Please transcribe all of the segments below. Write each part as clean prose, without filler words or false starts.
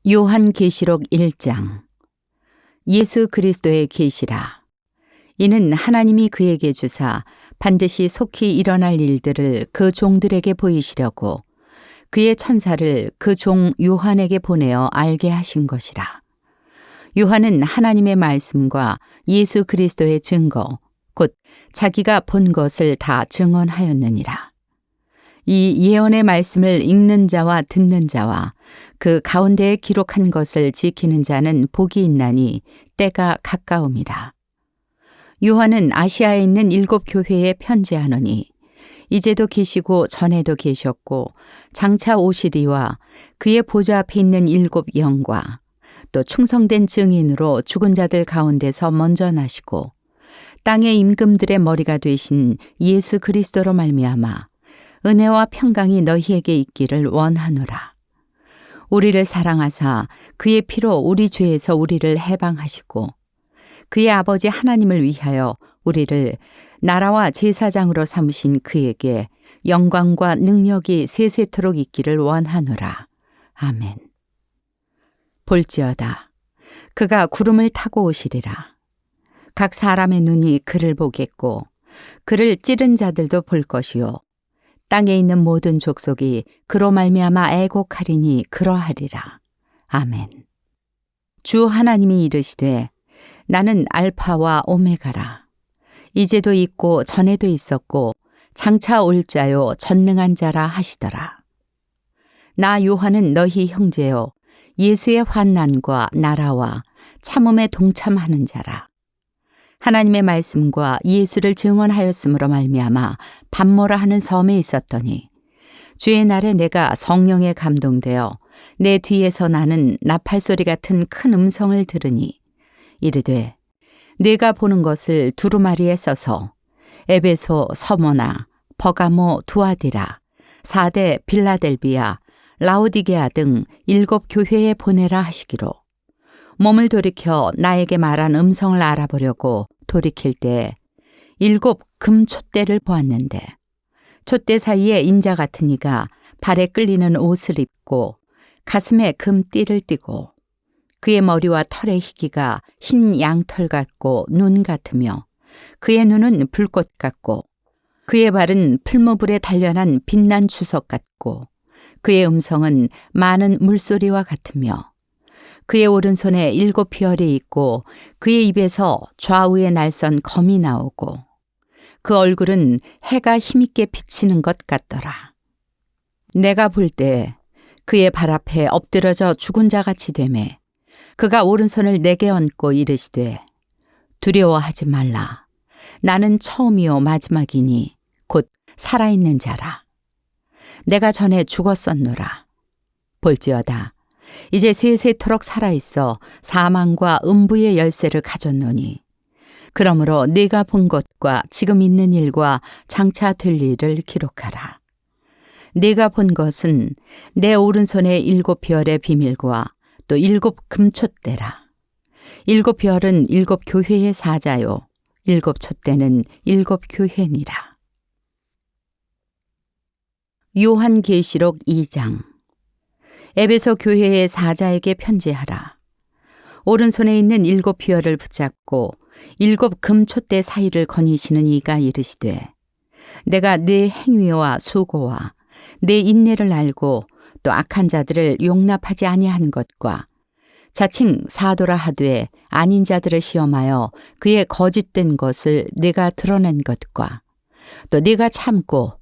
요한계시록 1장. 예수 그리스도의 계시라. 이는 하나님이 그에게 주사 반드시 속히 일어날 일들을 그 종들에게 보이시려고 그의 천사를 그 종 요한에게 보내어 알게 하신 것이라. 요한은 하나님의 말씀과 예수 그리스도의 증거, 곧 자기가 본 것을 다 증언하였느니라. 이 예언의 말씀을 읽는 자와 듣는 자와 그 가운데에 기록한 것을 지키는 자는 복이 있나니 때가 가까움이라. 요한은 아시아에 있는 7 교회에 편지하노니 이제도 계시고 전에도 계셨고 장차 오시리와 그의 보좌 앞에 있는 7 영과 또 충성된 증인으로 죽은 자들 가운데서 먼저 나시고 땅의 임금들의 머리가 되신 예수 그리스도로 말미암아 은혜와 평강이 너희에게 있기를 원하노라. 우리를 사랑하사 그의 피로 우리 죄에서 우리를 해방하시고 그의 아버지 하나님을 위하여 우리를 나라와 제사장으로 삼으신 그에게 영광과 능력이 세세토록 있기를 원하노라. 아멘. 볼지어다. 그가 구름을 타고 오시리라. 각 사람의 눈이 그를 보겠고 그를 찌른 자들도 볼 것이요. 땅에 있는 모든 족속이 그로 말미암아 애곡하리니 그러하리라. 아멘. 주 하나님이 이르시되 나는 알파와 오메가라. 이제도 있고 전에도 있었고 장차 올 자요 전능한 자라 하시더라. 나 요한은 너희 형제요 예수의 환난과 나라와 참음에 동참하는 자라. 하나님의 말씀과 예수를 증언하였으므로 말미암아 밤모라 하는 섬에 있었더니 주의 날에 내가 성령에 감동되어 내 뒤에서 나는 나팔소리 같은 큰 음성을 들으니 이르되 내가 보는 것을 두루마리에 써서 에베소, 서모나, 버가모, 두아디라, 사대, 빌라델비아, 라오디게아 등 7 교회에 보내라 하시기로 몸을 돌이켜 나에게 말한 음성을 알아보려고 돌이킬 때 7 금촛대를 보았는데 촛대 사이에 인자 같은 이가 발에 끌리는 옷을 입고 가슴에 금띠를 띠고 그의 머리와 털의 희기가 흰 양털 같고 눈 같으며 그의 눈은 불꽃 같고 그의 발은 풀무불에 단련한 빛난 주석 같고 그의 음성은 많은 물소리와 같으며 그의 오른손에 7 별이 있고 그의 입에서 좌우에 날선 검이 나오고 그 얼굴은 해가 힘있게 비치는 것 같더라. 내가 볼 때 그의 발 앞에 엎드러져 죽은 자같이 되매 그가 오른손을 내게 얹고 이르시되 두려워하지 말라. 나는 처음이요 마지막이니 곧 살아있는 자라. 내가 전에 죽었었노라. 볼지어다. 이제 세세토록 살아있어 사망과 음부의 열쇠를 가졌노니 그러므로 네가 본 것과 지금 있는 일과 장차 될 일을 기록하라. 네가 본 것은 내 오른손의 7 별의 비밀과 또 7 금촛대라. 7 별은 7 교회의 사자요 7 촛대는 7 교회니라. 요한계시록 2장. 에베소 교회의 사자에게 편지하라. 오른손에 있는 7 별을 붙잡고 7 금촛대 사이를 거니시는 이가 이르시되 내가 네 행위와 수고와 네 인내를 알고 또 악한 자들을 용납하지 아니한 것과 자칭 사도라 하되 아닌 자들을 시험하여 그의 거짓된 것을 네가 드러낸 것과 또 네가 참고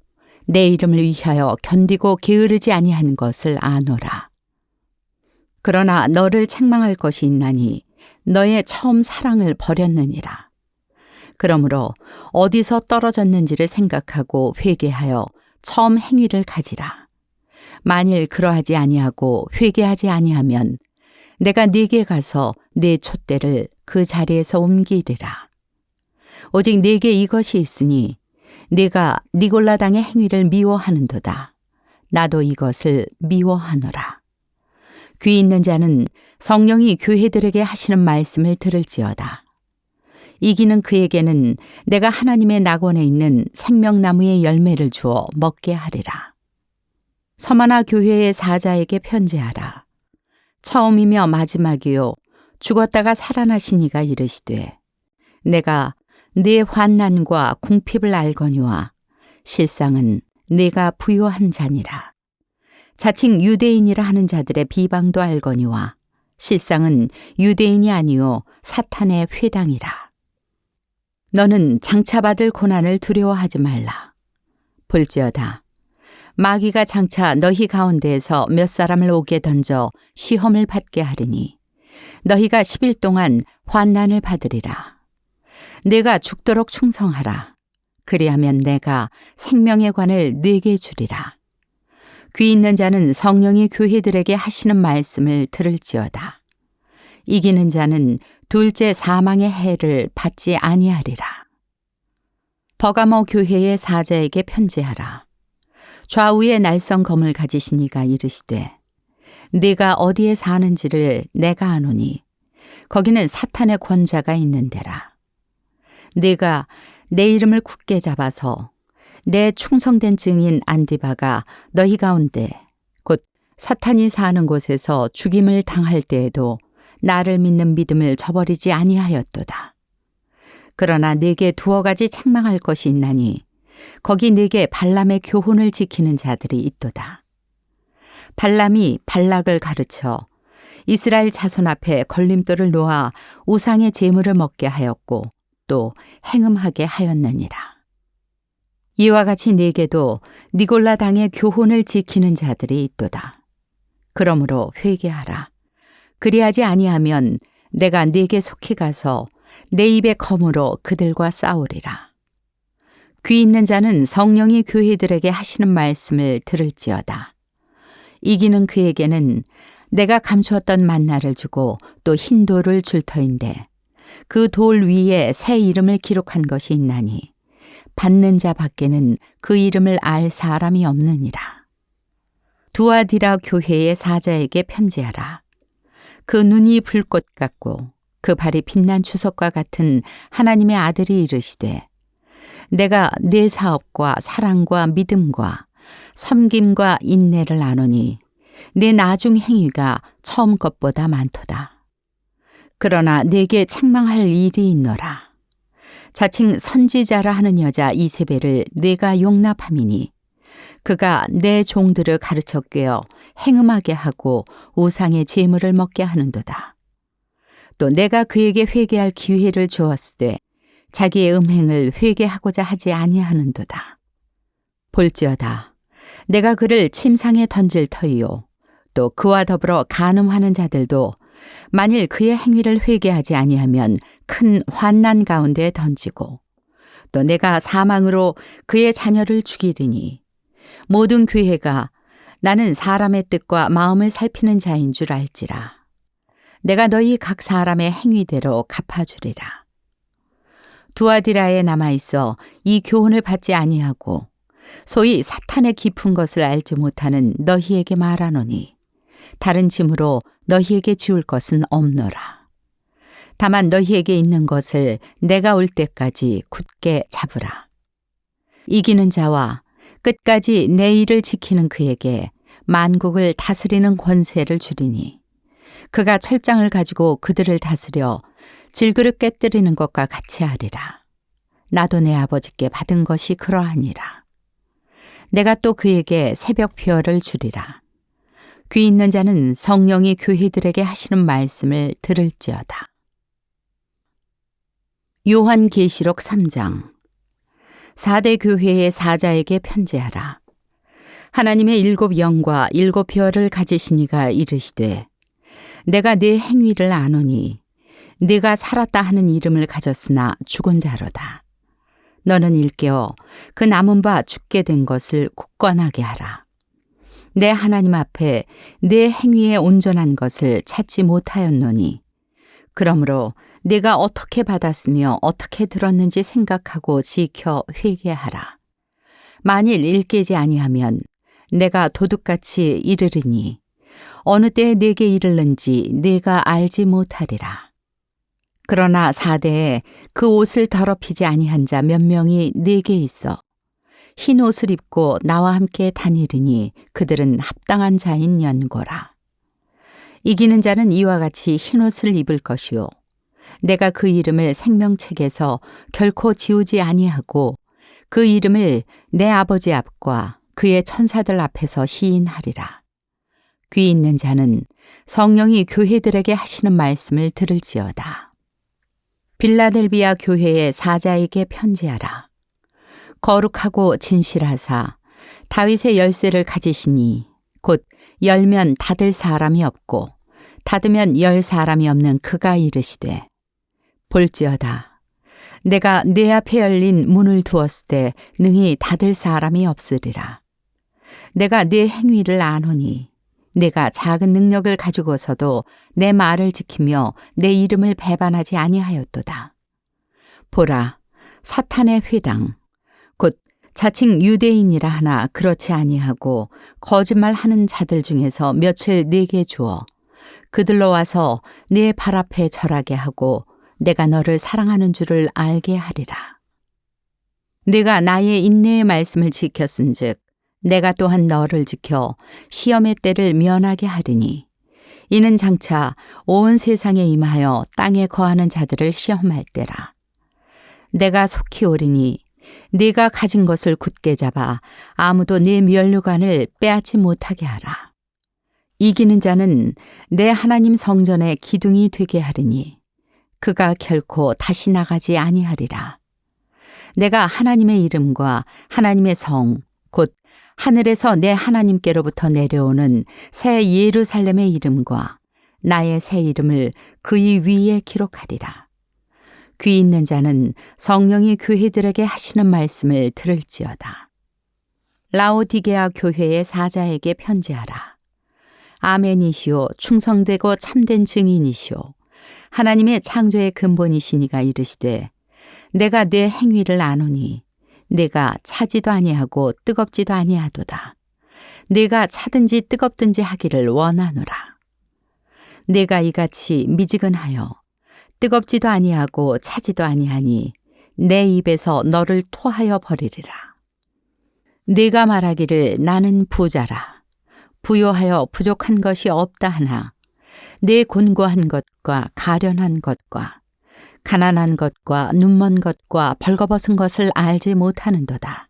내 이름을 위하여 견디고 게으르지 아니한 것을 아노라. 그러나 너를 책망할 것이 있나니 너의 처음 사랑을 버렸느니라. 그러므로 어디서 떨어졌는지를 생각하고 회개하여 처음 행위를 가지라. 만일 그러하지 아니하고 회개하지 아니하면 내가 네게 가서 네 촛대를 그 자리에서 옮기리라. 오직 네게 이것이 있으니 네가 니골라당의 행위를 미워하는도다. 나도 이것을 미워하노라. 귀 있는 자는 성령이 교회들에게 하시는 말씀을 들을지어다. 이기는 그에게는 내가 하나님의 낙원에 있는 생명나무의 열매를 주어 먹게 하리라. 서마나 교회의 사자에게 편지하라. 처음이며 마지막이요 죽었다가 살아나신 이가 이르시되 내가 네 환난과 궁핍을 알거니와 실상은 네가 부요한 자니라. 자칭 유대인이라 하는 자들의 비방도 알거니와 실상은 유대인이 아니요 사탄의 회당이라. 너는 장차 받을 고난을 두려워하지 말라. 볼지어다 마귀가 장차 너희 가운데에서 몇 사람을 오게 던져 시험을 받게 하리니 너희가 10일 동안 환난을 받으리라. 내가 죽도록 충성하라. 그리하면 내가 생명의 관을 네게 주리라. 귀 있는 자는 성령이 교회들에게 하시는 말씀을 들을지어다. 이기는 자는 둘째 사망의 해를 받지 아니하리라. 버가모 교회의 사자에게 편지하라. 좌우에 날성검을 가지신 이가 이르시되 네가 어디에 사는지를 내가 아노니 거기는 사탄의 권자가 있는 데라. 네가 내 이름을 굳게 잡아서 내 충성된 증인 안디바가 너희 가운데 곧 사탄이 사는 곳에서 죽임을 당할 때에도 나를 믿는 믿음을 저버리지 아니하였도다. 그러나 네게 두어 가지 책망할 것이 있나니 거기 네게 발람의 교훈을 지키는 자들이 있도다. 발람이 발락을 가르쳐 이스라엘 자손 앞에 걸림돌을 놓아 우상의 제물을 먹게 하였고 또 행음하게 하였느니라. 이와 같이 네게도 니골라 당의 교훈을 지키는 자들이 있도다. 그러므로 회개하라. 그리하지 아니하면 내가 네게 속히 가서 내 입의 검으로 그들과 싸우리라. 귀 있는 자는 성령이 교회들에게 하시는 말씀을 들을지어다. 이기는 그에게는 내가 감추었던 만나를 주고 또 흰 돌을 줄 터인데 그 돌 위에 새 이름을 기록한 것이 있나니 받는 자 밖에는 그 이름을 알 사람이 없느니라. 두아디라 교회의 사자에게 편지하라. 그 눈이 불꽃 같고 그 발이 빛난 주석과 같은 하나님의 아들이 이르시되 내가 네 사업과 사랑과 믿음과 섬김과 인내를 아노니 네 나중 행위가 처음 것보다 많도다. 그러나 네게 책망할 일이 있노라. 자칭 선지자라 하는 여자 이세벨을 네가 용납함이니 그가 내 종들을 가르쳐 꿰어 행음하게 하고 우상의 제물을 먹게 하는도다. 또 내가 그에게 회개할 기회를 주었으되 자기의 음행을 회개하고자 하지 아니하는도다. 볼지어다 내가 그를 침상에 던질 터이요 또 그와 더불어 간음하는 자들도 만일 그의 행위를 회개하지 아니하면 큰 환난 가운데 던지고 또 내가 사망으로 그의 자녀를 죽이리니 모든 교회가 나는 사람의 뜻과 마음을 살피는 자인 줄 알지라. 내가 너희 각 사람의 행위대로 갚아주리라. 두아디라에 남아있어 이 교훈을 받지 아니하고 소위 사탄의 깊은 것을 알지 못하는 너희에게 말하노니 다른 짐으로 너희에게 지울 것은 없노라. 다만 너희에게 있는 것을 내가 올 때까지 굳게 잡으라. 이기는 자와 끝까지 내 일을 지키는 그에게 만국을 다스리는 권세를 주리니 그가 철장을 가지고 그들을 다스려 질그릇 깨뜨리는 것과 같이 하리라. 나도 내 아버지께 받은 것이 그러하니라. 내가 또 그에게 새벽 표어를 주리라. 귀 있는 자는 성령이 교회들에게 하시는 말씀을 들을지어다. 요한계시록 3장. 4대 교회의 사자에게 편지하라. 하나님의 7 영과 7 별을 가지신 이가 이르시되 내가 네 행위를 아노니 네가 살았다 하는 이름을 가졌으나 죽은 자로다. 너는 일깨어 그 남은 바 죽게 된 것을 굳건하게 하라. 내 하나님 앞에 내 행위에 온전한 것을 찾지 못하였노니 그러므로 네가 어떻게 받았으며 어떻게 들었는지 생각하고 지켜 회개하라. 만일 일깨지 아니하면 내가 도둑같이 이르리니 어느 때에 네게 이르는지 네가 알지 못하리라. 그러나 4대에 그 옷을 더럽히지 아니한 자 몇 명이 네게 있어 흰 옷을 입고 나와 함께 다니리니 그들은 합당한 자인 연고라. 이기는 자는 이와 같이 흰옷을 입을 것이요 내가 그 이름을 생명책에서 결코 지우지 아니하고 그 이름을 내 아버지 앞과 그의 천사들 앞에서 시인하리라. 귀 있는 자는 성령이 교회들에게 하시는 말씀을 들을지어다. 빌라델비아 교회의 사자에게 편지하라. 거룩하고 진실하사 다윗의 열쇠를 가지시니 곧 열면 닫을 사람이 없고 닫으면 열 사람이 없는 그가 이르시되 볼지어다. 내가 내 앞에 열린 문을 두었을 때 능히 닫을 사람이 없으리라. 내가 네 행위를 아노니 내가 작은 능력을 가지고서도 내 말을 지키며 내 이름을 배반하지 아니하였도다. 보라, 사탄의 회당, 곧 자칭 유대인이라 하나 그렇지 아니하고 거짓말하는 자들 중에서 며칠 네게 주어 그들로 와서 네 발 앞에 절하게 하고 내가 너를 사랑하는 줄을 알게 하리라. 내가 나의 인내의 말씀을 지켰은즉 내가 또한 너를 지켜 시험의 때를 면하게 하리니 이는 장차 온 세상에 임하여 땅에 거하는 자들을 시험할 때라. 내가 속히 오리니 네가 가진 것을 굳게 잡아 아무도 네 면류관을 빼앗지 못하게 하라. 이기는 자는 내 하나님 성전의 기둥이 되게 하리니 그가 결코 다시 나가지 아니하리라. 내가 하나님의 이름과 하나님의 성, 곧 하늘에서 내 하나님께로부터 내려오는 새 예루살렘의 이름과 나의 새 이름을 그의 위에 기록하리라. 귀 있는 자는 성령이 교회들에게 하시는 말씀을 들을지어다. 라오디게아 교회의 사자에게 편지하라. 아멘이시오 충성되고 참된 증인이시오 하나님의 창조의 근본이시니가 이르시되 내가 내 행위를 아노니 내가 차지도 아니하고 뜨겁지도 아니하도다. 내가 차든지 뜨겁든지 하기를 원하노라. 내가 이같이 미지근하여 뜨겁지도 아니하고 차지도 아니하니 내 입에서 너를 토하여 버리리라. 네가 말하기를 나는 부자라. 부요하여 부족한 것이 없다 하나 내 곤고한 것과 가련한 것과 가난한 것과 눈먼 것과 벌거벗은 것을 알지 못하는도다.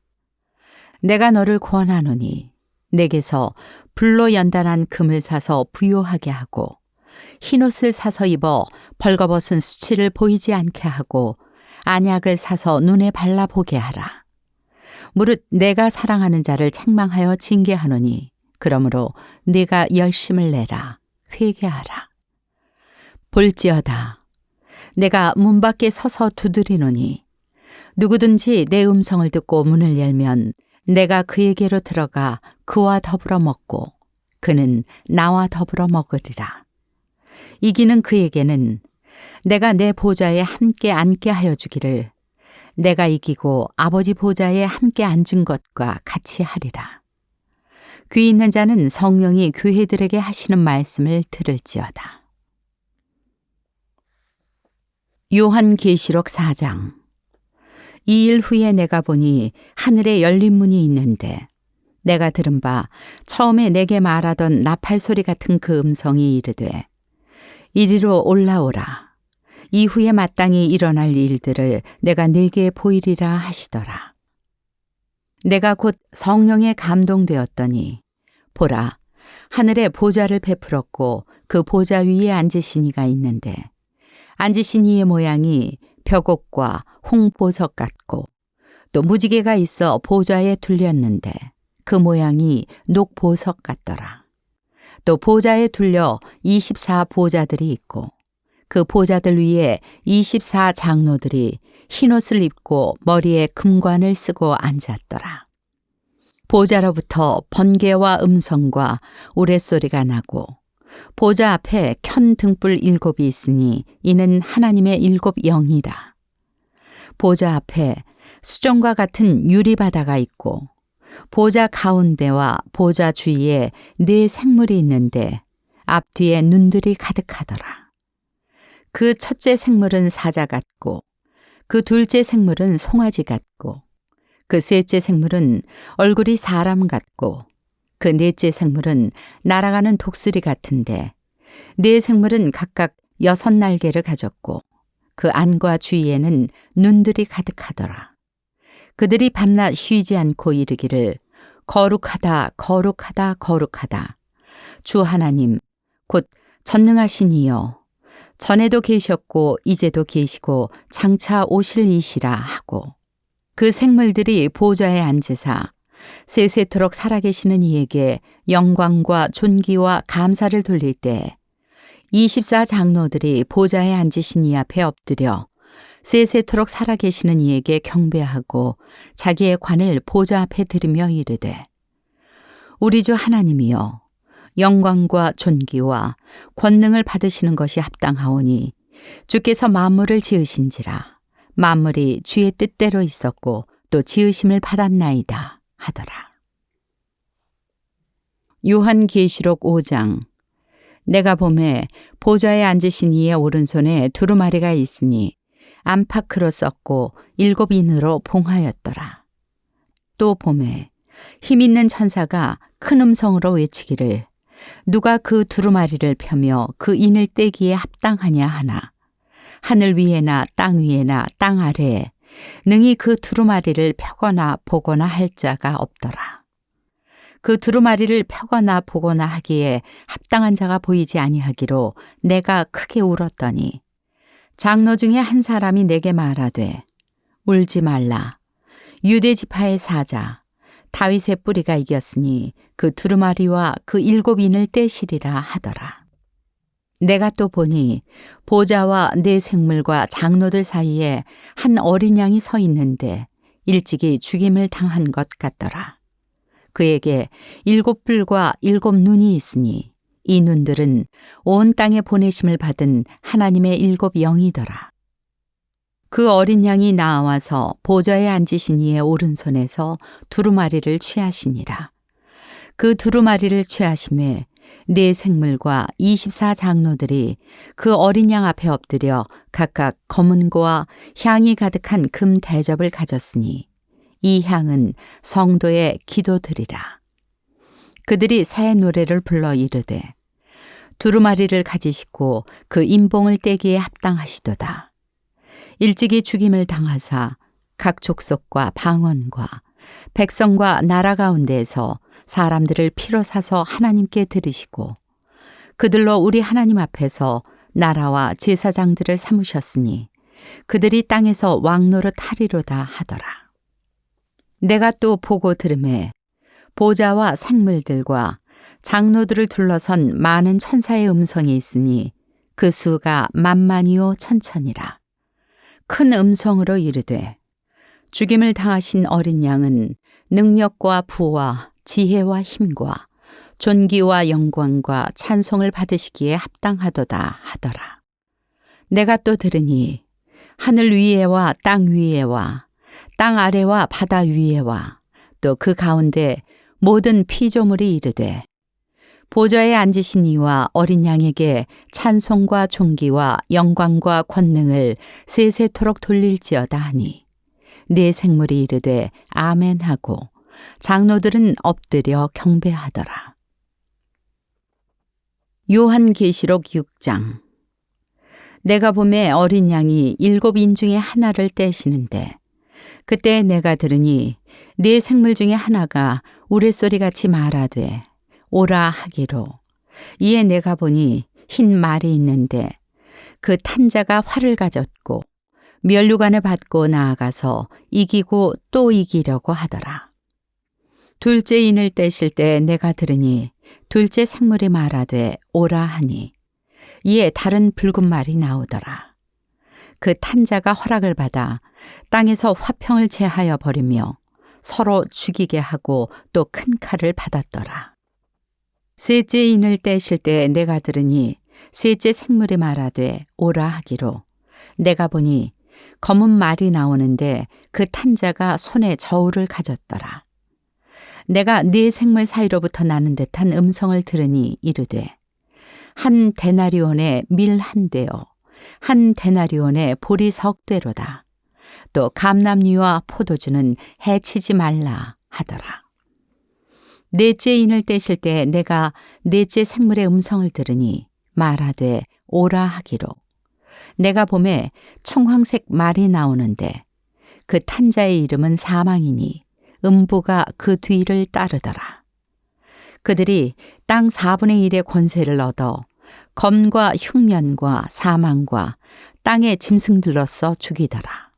내가 너를 권하노니 내게서 불로 연단한 금을 사서 부요하게 하고 흰옷을 사서 입어 벌거벗은 수치를 보이지 않게 하고 안약을 사서 눈에 발라보게 하라. 무릇 내가 사랑하는 자를 책망하여 징계하노니 그러므로 네가 열심을 내라. 회개하라. 볼지어다. 내가 문 밖에 서서 두드리노니 누구든지 내 음성을 듣고 문을 열면 내가 그에게로 들어가 그와 더불어 먹고 그는 나와 더불어 먹으리라. 이기는 그에게는 내가 내 보좌에 함께 앉게 하여 주기를 내가 이기고 아버지 보좌에 함께 앉은 것과 같이 하리라. 귀 있는 자는 성령이 교회들에게 하시는 말씀을 들을지어다. 요한계시록 4장. 이 일 후에 내가 보니 하늘에 열린 문이 있는데 내가 들은 바 처음에 내게 말하던 나팔 소리 같은 그 음성이 이르되 이리로 올라오라. 이후에 마땅히 일어날 일들을 내가 네게 보이리라 하시더라. 내가 곧 성령에 감동되었더니 보라, 하늘에 보좌를 베풀었고 그 보좌 위에 앉으신 이가 있는데 앉으신 이의 모양이 벽옥과 홍보석 같고 또 무지개가 있어 보좌에 둘렸는데 그 모양이 녹보석 같더라. 또 보좌에 둘려 24 보좌들이 있고 그 보좌들 위에 24 장로들이 흰옷을 입고 머리에 금관을 쓰고 앉았더라. 보좌로부터 번개와 음성과 우레소리가 나고 보좌 앞에 켠 등불 7이 있으니 이는 하나님의 7 영이라. 보좌 앞에 수정과 같은 유리바다가 있고 보좌 가운데와 보좌 주위에 4 생물이 있는데 앞뒤에 눈들이 가득하더라. 그 첫째 생물은 사자 같고 그 둘째 생물은 송아지 같고 그 셋째 생물은 얼굴이 사람 같고 그 넷째 생물은 날아가는 독수리 같은데 네 생물은 각각 6날개를 가졌고 그 안과 주위에는 눈들이 가득하더라. 그들이 밤낮 쉬지 않고 이르기를 거룩하다 거룩하다 거룩하다. 주 하나님 곧 전능하신 이여 전에도 계셨고 이제도 계시고 장차 오실 이시라 하고 그 생물들이 보좌에 앉으사 세세토록 살아계시는 이에게 영광과 존귀와 감사를 돌릴 때 24 장로들이 보좌에 앉으신 이 앞에 엎드려 세세토록 살아계시는 이에게 경배하고 자기의 관을 보좌 앞에 들이며 이르되 우리 주 하나님이여 영광과 존귀와 권능을 받으시는 것이 합당하오니 주께서 만물을 지으신지라 만물이 주의 뜻대로 있었고 또 지으심을 받았나이다 하더라. 요한계시록 5장. 내가 보매 보좌에 앉으신 이의 오른손에 두루마리가 있으니 안팎으로 썼고 7인으로 봉하였더라. 또 보매 힘있는 천사가 큰 음성으로 외치기를 누가 그 두루마리를 펴며 그 인을 떼기에 합당하냐 하나 하늘 위에나 땅 위에나 땅 아래에 능히 그 두루마리를 펴거나 보거나 할 자가 없더라. 그 두루마리를 펴거나 보거나 하기에 합당한 자가 보이지 아니하기로 내가 크게 울었더니 장로 중에 한 사람이 내게 말하되 울지 말라. 유대 지파의 사자 다윗의 뿌리가 이겼으니 그 두루마리와 그 7인을 떼시리라 하더라. 내가 또 보니 보좌와 네 생물과 장로들 사이에 한 어린 양이 서 있는데 일찍이 죽임을 당한 것 같더라. 그에게 7뿔과 7눈이 있으니 이 눈들은 온 땅에 보내심을 받은 하나님의 7영이더라. 그 어린 양이 나와서 보좌에 앉으신 이의 오른손에서 두루마리를 취하시니라. 그 두루마리를 취하심에 네 생물과 24 장로들이 그 어린 양 앞에 엎드려 각각 검은고와 향이 가득한 금 대접을 가졌으니 이 향은 성도의 기도드리라. 그들이 새 노래를 불러 이르되 두루마리를 가지시고 그 인봉을 떼기에 합당하시도다. 일찍이 죽임을 당하사 각 족속과 방언과 백성과 나라 가운데에서 사람들을 피로 사서 하나님께 드리시고 그들로 우리 하나님 앞에서 나라와 제사장들을 삼으셨으니 그들이 땅에서 왕노릇 하리로다 하더라. 내가 또 보고 들으매 보좌와 생물들과 장로들을 둘러선 많은 천사의 음성이 있으니 그 수가 만만이요 천천이라. 큰 음성으로 이르되 죽임을 당하신 어린 양은 능력과 부와 지혜와 힘과 존귀와 영광과 찬송을 받으시기에 합당하도다 하더라. 내가 또 들으니 하늘 위에와 땅 위에와 땅 아래와 바다 위에와 또 그 가운데 모든 피조물이 이르되 보좌에 앉으신 이와 어린 양에게 찬송과 존귀와 영광과 권능을 세세토록 돌릴지어다 하니 네 생물이 이르되 아멘 하고 장로들은 엎드려 경배하더라. 요한계시록 6장. 내가 보매 어린 양이 7인 중에 하나를 떼시는데 그때 내가 들으니 네 생물 중에 하나가 우레소리같이 말하되 오라 하기로 이에 내가 보니 흰 말이 있는데 그 탄자가 활을 가졌고 면류관을 받고 나아가서 이기고 또 이기려고 하더라. 둘째 인을 떼실 때 내가 들으니 둘째 생물이 말하되 오라 하니 이에 다른 붉은 말이 나오더라. 그 탄자가 허락을 받아 땅에서 화평을 제하여 버리며 서로 죽이게 하고 또 큰 칼을 받았더라. 셋째 인을 떼실 때 내가 들으니 셋째 생물이 말하되 오라 하기로 내가 보니 검은 말이 나오는데 그 탄자가 손에 저울을 가졌더라. 내가 네 생물 사이로부터 나는 듯한 음성을 들으니 이르되 한 데나리온에 밀 한 대요 한 데나리온에 보리 석 대로다. 또 감람류와 포도주는 해치지 말라 하더라. 넷째 인을 떼실 때 내가 넷째 생물의 음성을 들으니 말하되 오라 하기로. 내가 보매 청황색 말이 나오는데 그 탄 자의 이름은 사망이니 음부가 그 뒤를 따르더라. 그들이 땅 4분의 1의 권세를 얻어 검과 흉년과 사망과 땅의 짐승들로서 죽이더라.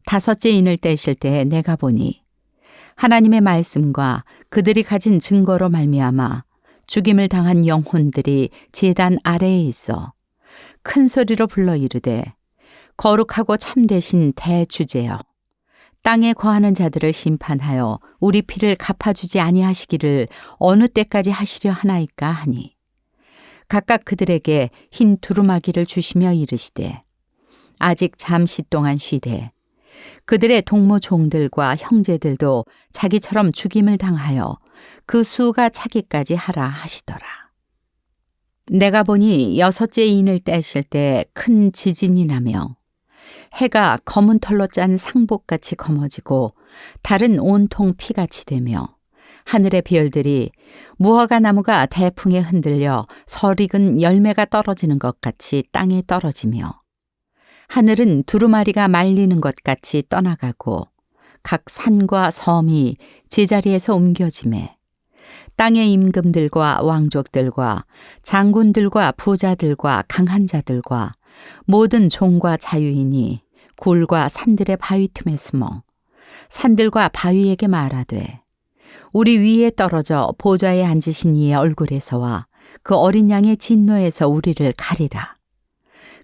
다섯째 인을 떼실 때에 내가 보니 하나님의 말씀과 그들이 가진 증거로 말미암아 죽임을 당한 영혼들이 제단 아래에 있어 큰 소리로 불러 이르되 거룩하고 참되신 대주제여, 땅에 거하는 자들을 심판하여 우리 피를 갚아주지 아니하시기를 어느 때까지 하시려 하나이까 하니, 각각 그들에게 흰 두루마기를 주시며 이르시되 아직 잠시 동안 쉬되 그들의 동무 종들과 형제들도 자기처럼 죽임을 당하여 그 수가 차기까지 하라 하시더라. 내가 보니 여섯째 인을 떼실 때 큰 지진이 나며 해가 검은 털로 짠 상복같이 검어지고 달은 온통 피같이 되며 하늘의 별들이 무화과 나무가 대풍에 흔들려 설익은 열매가 떨어지는 것 같이 땅에 떨어지며 하늘은 두루마리가 말리는 것 같이 떠나가고 각 산과 섬이 제자리에서 옮겨지매 땅의 임금들과 왕족들과 장군들과 부자들과 강한 자들과 모든 종과 자유인이 굴과 산들의 바위 틈에 숨어 산들과 바위에게 말하되 우리 위에 떨어져 보좌에 앉으신 이의 얼굴에서와 그 어린 양의 진노에서 우리를 가리라.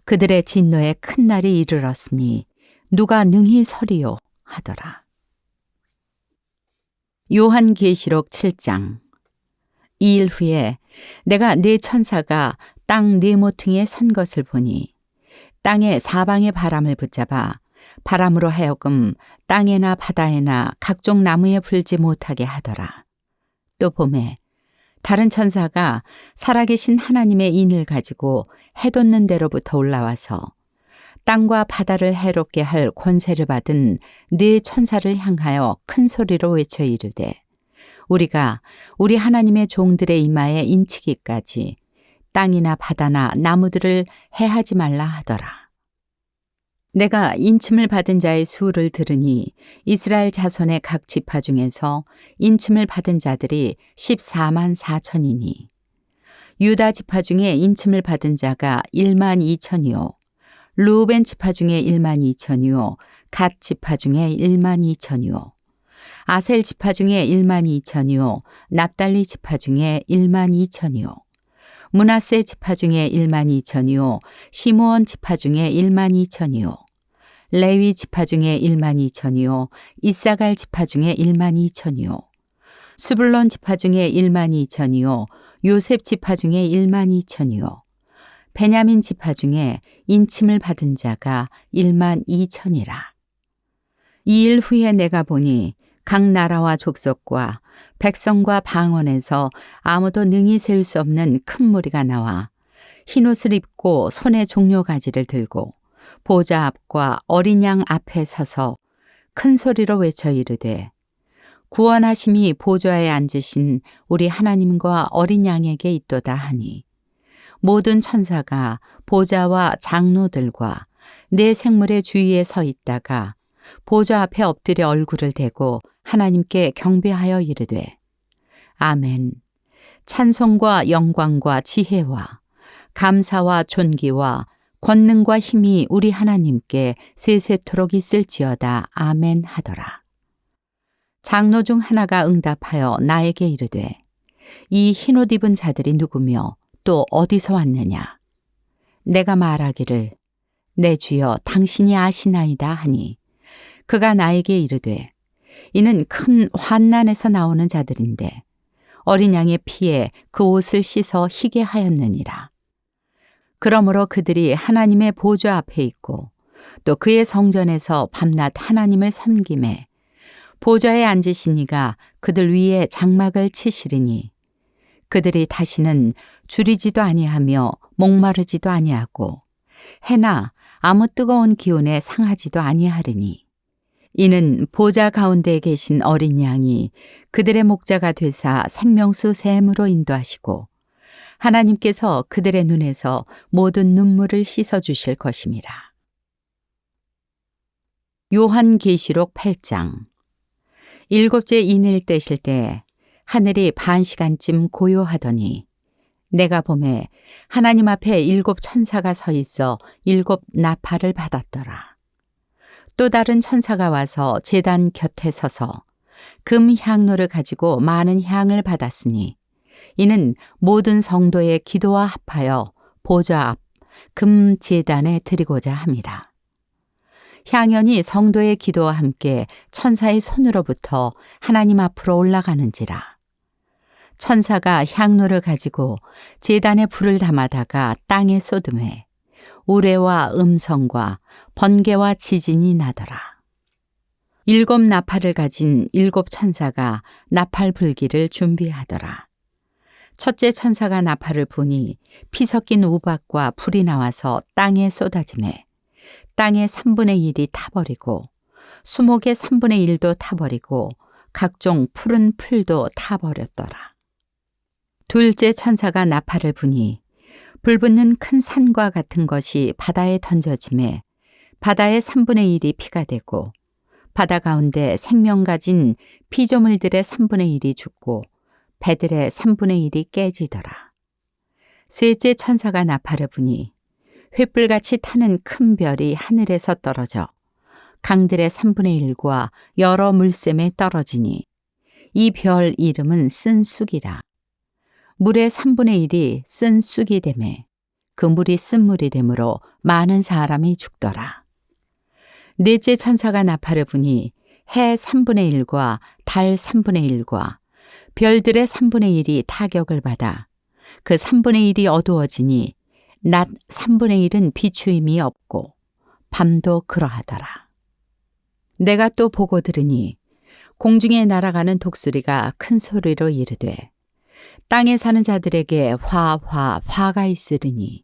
그들의 진노에 큰 날이 이르렀으니 누가 능히 서리요 하더라. 요한계시록 7장. 이 일 후에 내가 네 천사가 땅 네 모퉁이에 선 것을 보니 땅의 사방의 바람을 붙잡아 바람으로 하여금 땅에나 바다에나 각종 나무에 불지 못하게 하더라. 또 보매 다른 천사가 살아계신 하나님의 인을 가지고 해돋는 데로부터 올라와서 땅과 바다를 해롭게 할 권세를 받은 네 천사를 향하여 큰 소리로 외쳐 이르되 우리가 우리 하나님의 종들의 이마에 인치기까지 땅이나 바다나 나무들을 해하지 말라 하더라. 내가 인침을 받은 자의 수를 들으니 이스라엘 자손의 각 지파 중에서 인침을 받은 자들이 14만 4천이니 유다 지파 중에 인침을 받은 자가 1만 2천이요 르우벤 지파 중에 1만 2천이요 갓 지파 중에 1만 2천이요 아셀 지파 중에 1만 2천이요 납달리 지파 중에 1만 2천이요 므낫세 지파 중에 1만 2천이요 시므온 지파 중에 1만 2천이요 레위 지파 중에 1만 2천이요 이사갈 지파 중에 1만 2천이요 스불론 지파 중에 1만 2천이요 요셉 지파 중에 1만 2천이요 베냐민 지파 중에 인침을 받은 자가 1만 2천이라. 이 일 후에 내가 보니 각 나라와 족속과 백성과 방언에서 아무도 능히 셀 수 없는 큰 무리가 나와 흰옷을 입고 손에 종려가지를 들고 보좌 앞과 어린 양 앞에 서서 큰 소리로 외쳐 이르되 구원하심이 보좌에 앉으신 우리 하나님과 어린 양에게 있도다 하니 모든 천사가 보좌와 장로들과 네 생물의 주위에 서 있다가 보좌 앞에 엎드려 얼굴을 대고 하나님께 경배하여 이르되 아멘. 찬송과 영광과 지혜와 감사와 존귀와 권능과 힘이 우리 하나님께 세세토록 있을지어다. 아멘 하더라. 장로 중 하나가 응답하여 나에게 이르되 이 흰옷 입은 자들이 누구며 또 어디서 왔느냐. 내가 말하기를 내 주여 당신이 아시나이다 하니 그가 나에게 이르되 이는 큰 환난에서 나오는 자들인데 어린 양의 피에 그 옷을 씻어 희게 하였느니라. 그러므로 그들이 하나님의 보좌 앞에 있고 또 그의 성전에서 밤낮 하나님을 섬김에 보좌에 앉으신 이가 그들 위에 장막을 치시리니 그들이 다시는 줄이지도 아니하며 목마르지도 아니하고 해나 아무 뜨거운 기운에 상하지도 아니하리니 이는 보좌 가운데에 계신 어린 양이 그들의 목자가 되사 생명수 샘으로 인도하시고 하나님께서 그들의 눈에서 모든 눈물을 씻어 주실 것임이라. 요한계시록 8장. 일곱째 인을 떼실 때 하늘이 반 시간쯤 고요하더니 내가 보매 하나님 앞에 일곱 천사가 서 있어 일곱 나팔을 받았더라. 또 다른 천사가 와서 제단 곁에 서서 금 향로를 가지고 많은 향을 받았으니 이는 모든 성도의 기도와 합하여 보좌 앞 금 제단에 드리고자 함이라. 향연이 성도의 기도와 함께 천사의 손으로부터 하나님 앞으로 올라가는지라. 천사가 향로를 가지고 제단에 불을 담아다가 땅에 쏟음에 우레와 음성과 번개와 지진이 나더라. 일곱 나팔을 가진 일곱 천사가 나팔 불기를 준비하더라. 첫째 천사가 나팔을 부니 피 섞인 우박과 불이 나와서 땅에 쏟아지매 땅의 3분의 1이 타버리고 수목의 3분의 1도 타버리고 각종 푸른 풀도 타버렸더라. 둘째 천사가 나팔을 부니 불붙는 큰 산과 같은 것이 바다에 던져지매 바다의 3분의 1이 피가 되고 바다 가운데 생명 가진 피조물들의 3분의 1이 죽고 배들의 3분의 1이 깨지더라. 셋째 천사가 나팔을 부니 횃불같이 타는 큰 별이 하늘에서 떨어져 강들의 3분의 1과 여러 물샘에 떨어지니 이 별 이름은 쓴 쑥이라. 물의 3분의 1이 쓴 쑥이 되매 그 물이 쓴 물이 되므로 많은 사람이 죽더라. 넷째 천사가 나팔을 부니 해 3분의 1과 달 3분의 1과 별들의 3분의 1이 타격을 받아 그 3분의 1이 어두워지니 낮 3분의 1은 비추임이 없고 밤도 그러하더라. 내가 또 보고 들으니 공중에 날아가는 독수리가 큰 소리로 이르되 땅에 사는 자들에게 화가 있으리니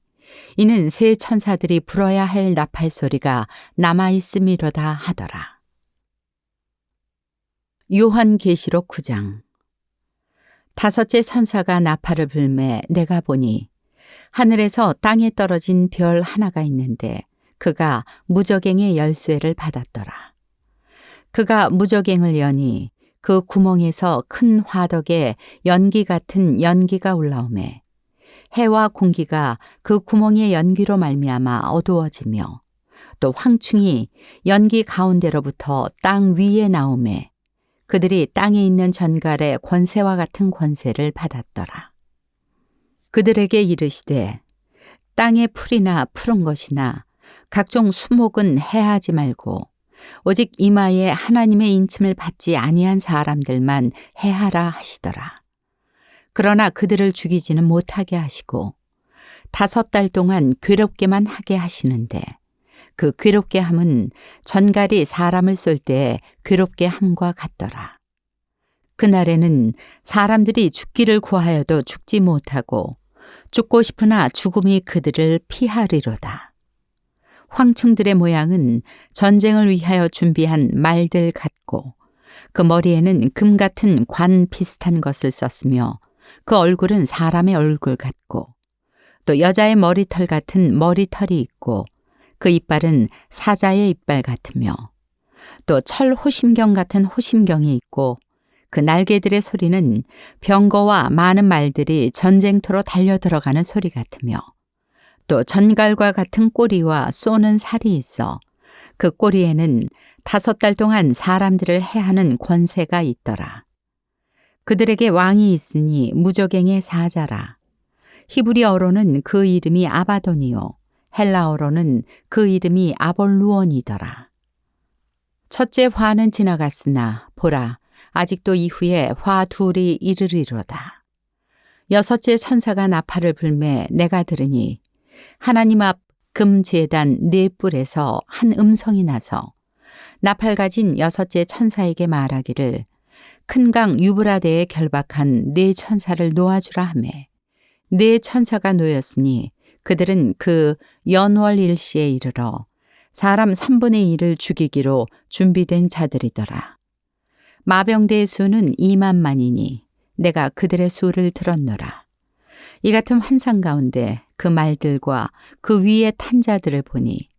이는 새 천사들이 불어야 할 나팔 소리가 남아 있음이로다 하더라. 요한계시록 9장. 다섯째 천사가 나팔을 불매 내가 보니 하늘에서 땅에 떨어진 별 하나가 있는데 그가 무저갱의 열쇠를 받았더라. 그가 무저갱을 여니 그 구멍에서 큰 화덕에 연기 같은 연기가 올라오매 해와 공기가 그 구멍의 연기로 말미암아 어두워지며 또 황충이 연기 가운데로부터 땅 위에 나오매 그들이 땅에 있는 전갈의 권세와 같은 권세를 받았더라. 그들에게 이르시되 땅의 풀이나 푸른 것이나 각종 수목은 해하지 말고 오직 이마에 하나님의 인침을 받지 아니한 사람들만 해하라 하시더라. 그러나 그들을 죽이지는 못하게 하시고 5달 동안 괴롭게만 하게 하시는데 그 괴롭게 함은 전갈이 사람을 쏠 때 괴롭게 함과 같더라. 그날에는 사람들이 죽기를 구하여도 죽지 못하고 죽고 싶으나 죽음이 그들을 피하리로다. 황충들의 모양은 전쟁을 위하여 준비한 말들 같고 그 머리에는 금 같은 관 비슷한 것을 썼으며 그 얼굴은 사람의 얼굴 같고 또 여자의 머리털 같은 머리털이 있고 그 이빨은 사자의 이빨 같으며 또 철 호심경 같은 호심경이 있고 그 날개들의 소리는 병거와 많은 말들이 전쟁터로 달려 들어가는 소리 같으며 또 전갈과 같은 꼬리와 쏘는 살이 있어 그 꼬리에는 5달 동안 사람들을 해하는 권세가 있더라. 그들에게 왕이 있으니 무저갱의 사자라. 히브리어로는 그 이름이 아바돈이요 헬라어로는 그 이름이 아볼루온이더라. 첫째 화는 지나갔으나 보라 아직도 이후에 화 둘이 이르리로다. 여섯째 천사가 나팔을 불매 내가 들으니 하나님 앞 금 제단 4뿔에서 한 음성이 나서 나팔 가진 여섯째 천사에게 말하기를 큰 강 유브라데에 결박한 4천사를 놓아주라 하매 4천사가 놓였으니 그들은 그 연월 일시에 이르러 사람 3분의 1을 죽이기로 준비된 자들이더라. 마병대의 수는 2만만이니 내가 그들의 수를 들었노라. 이 같은 환상 가운데 그 말들과 그 위에 탄 자들을 보니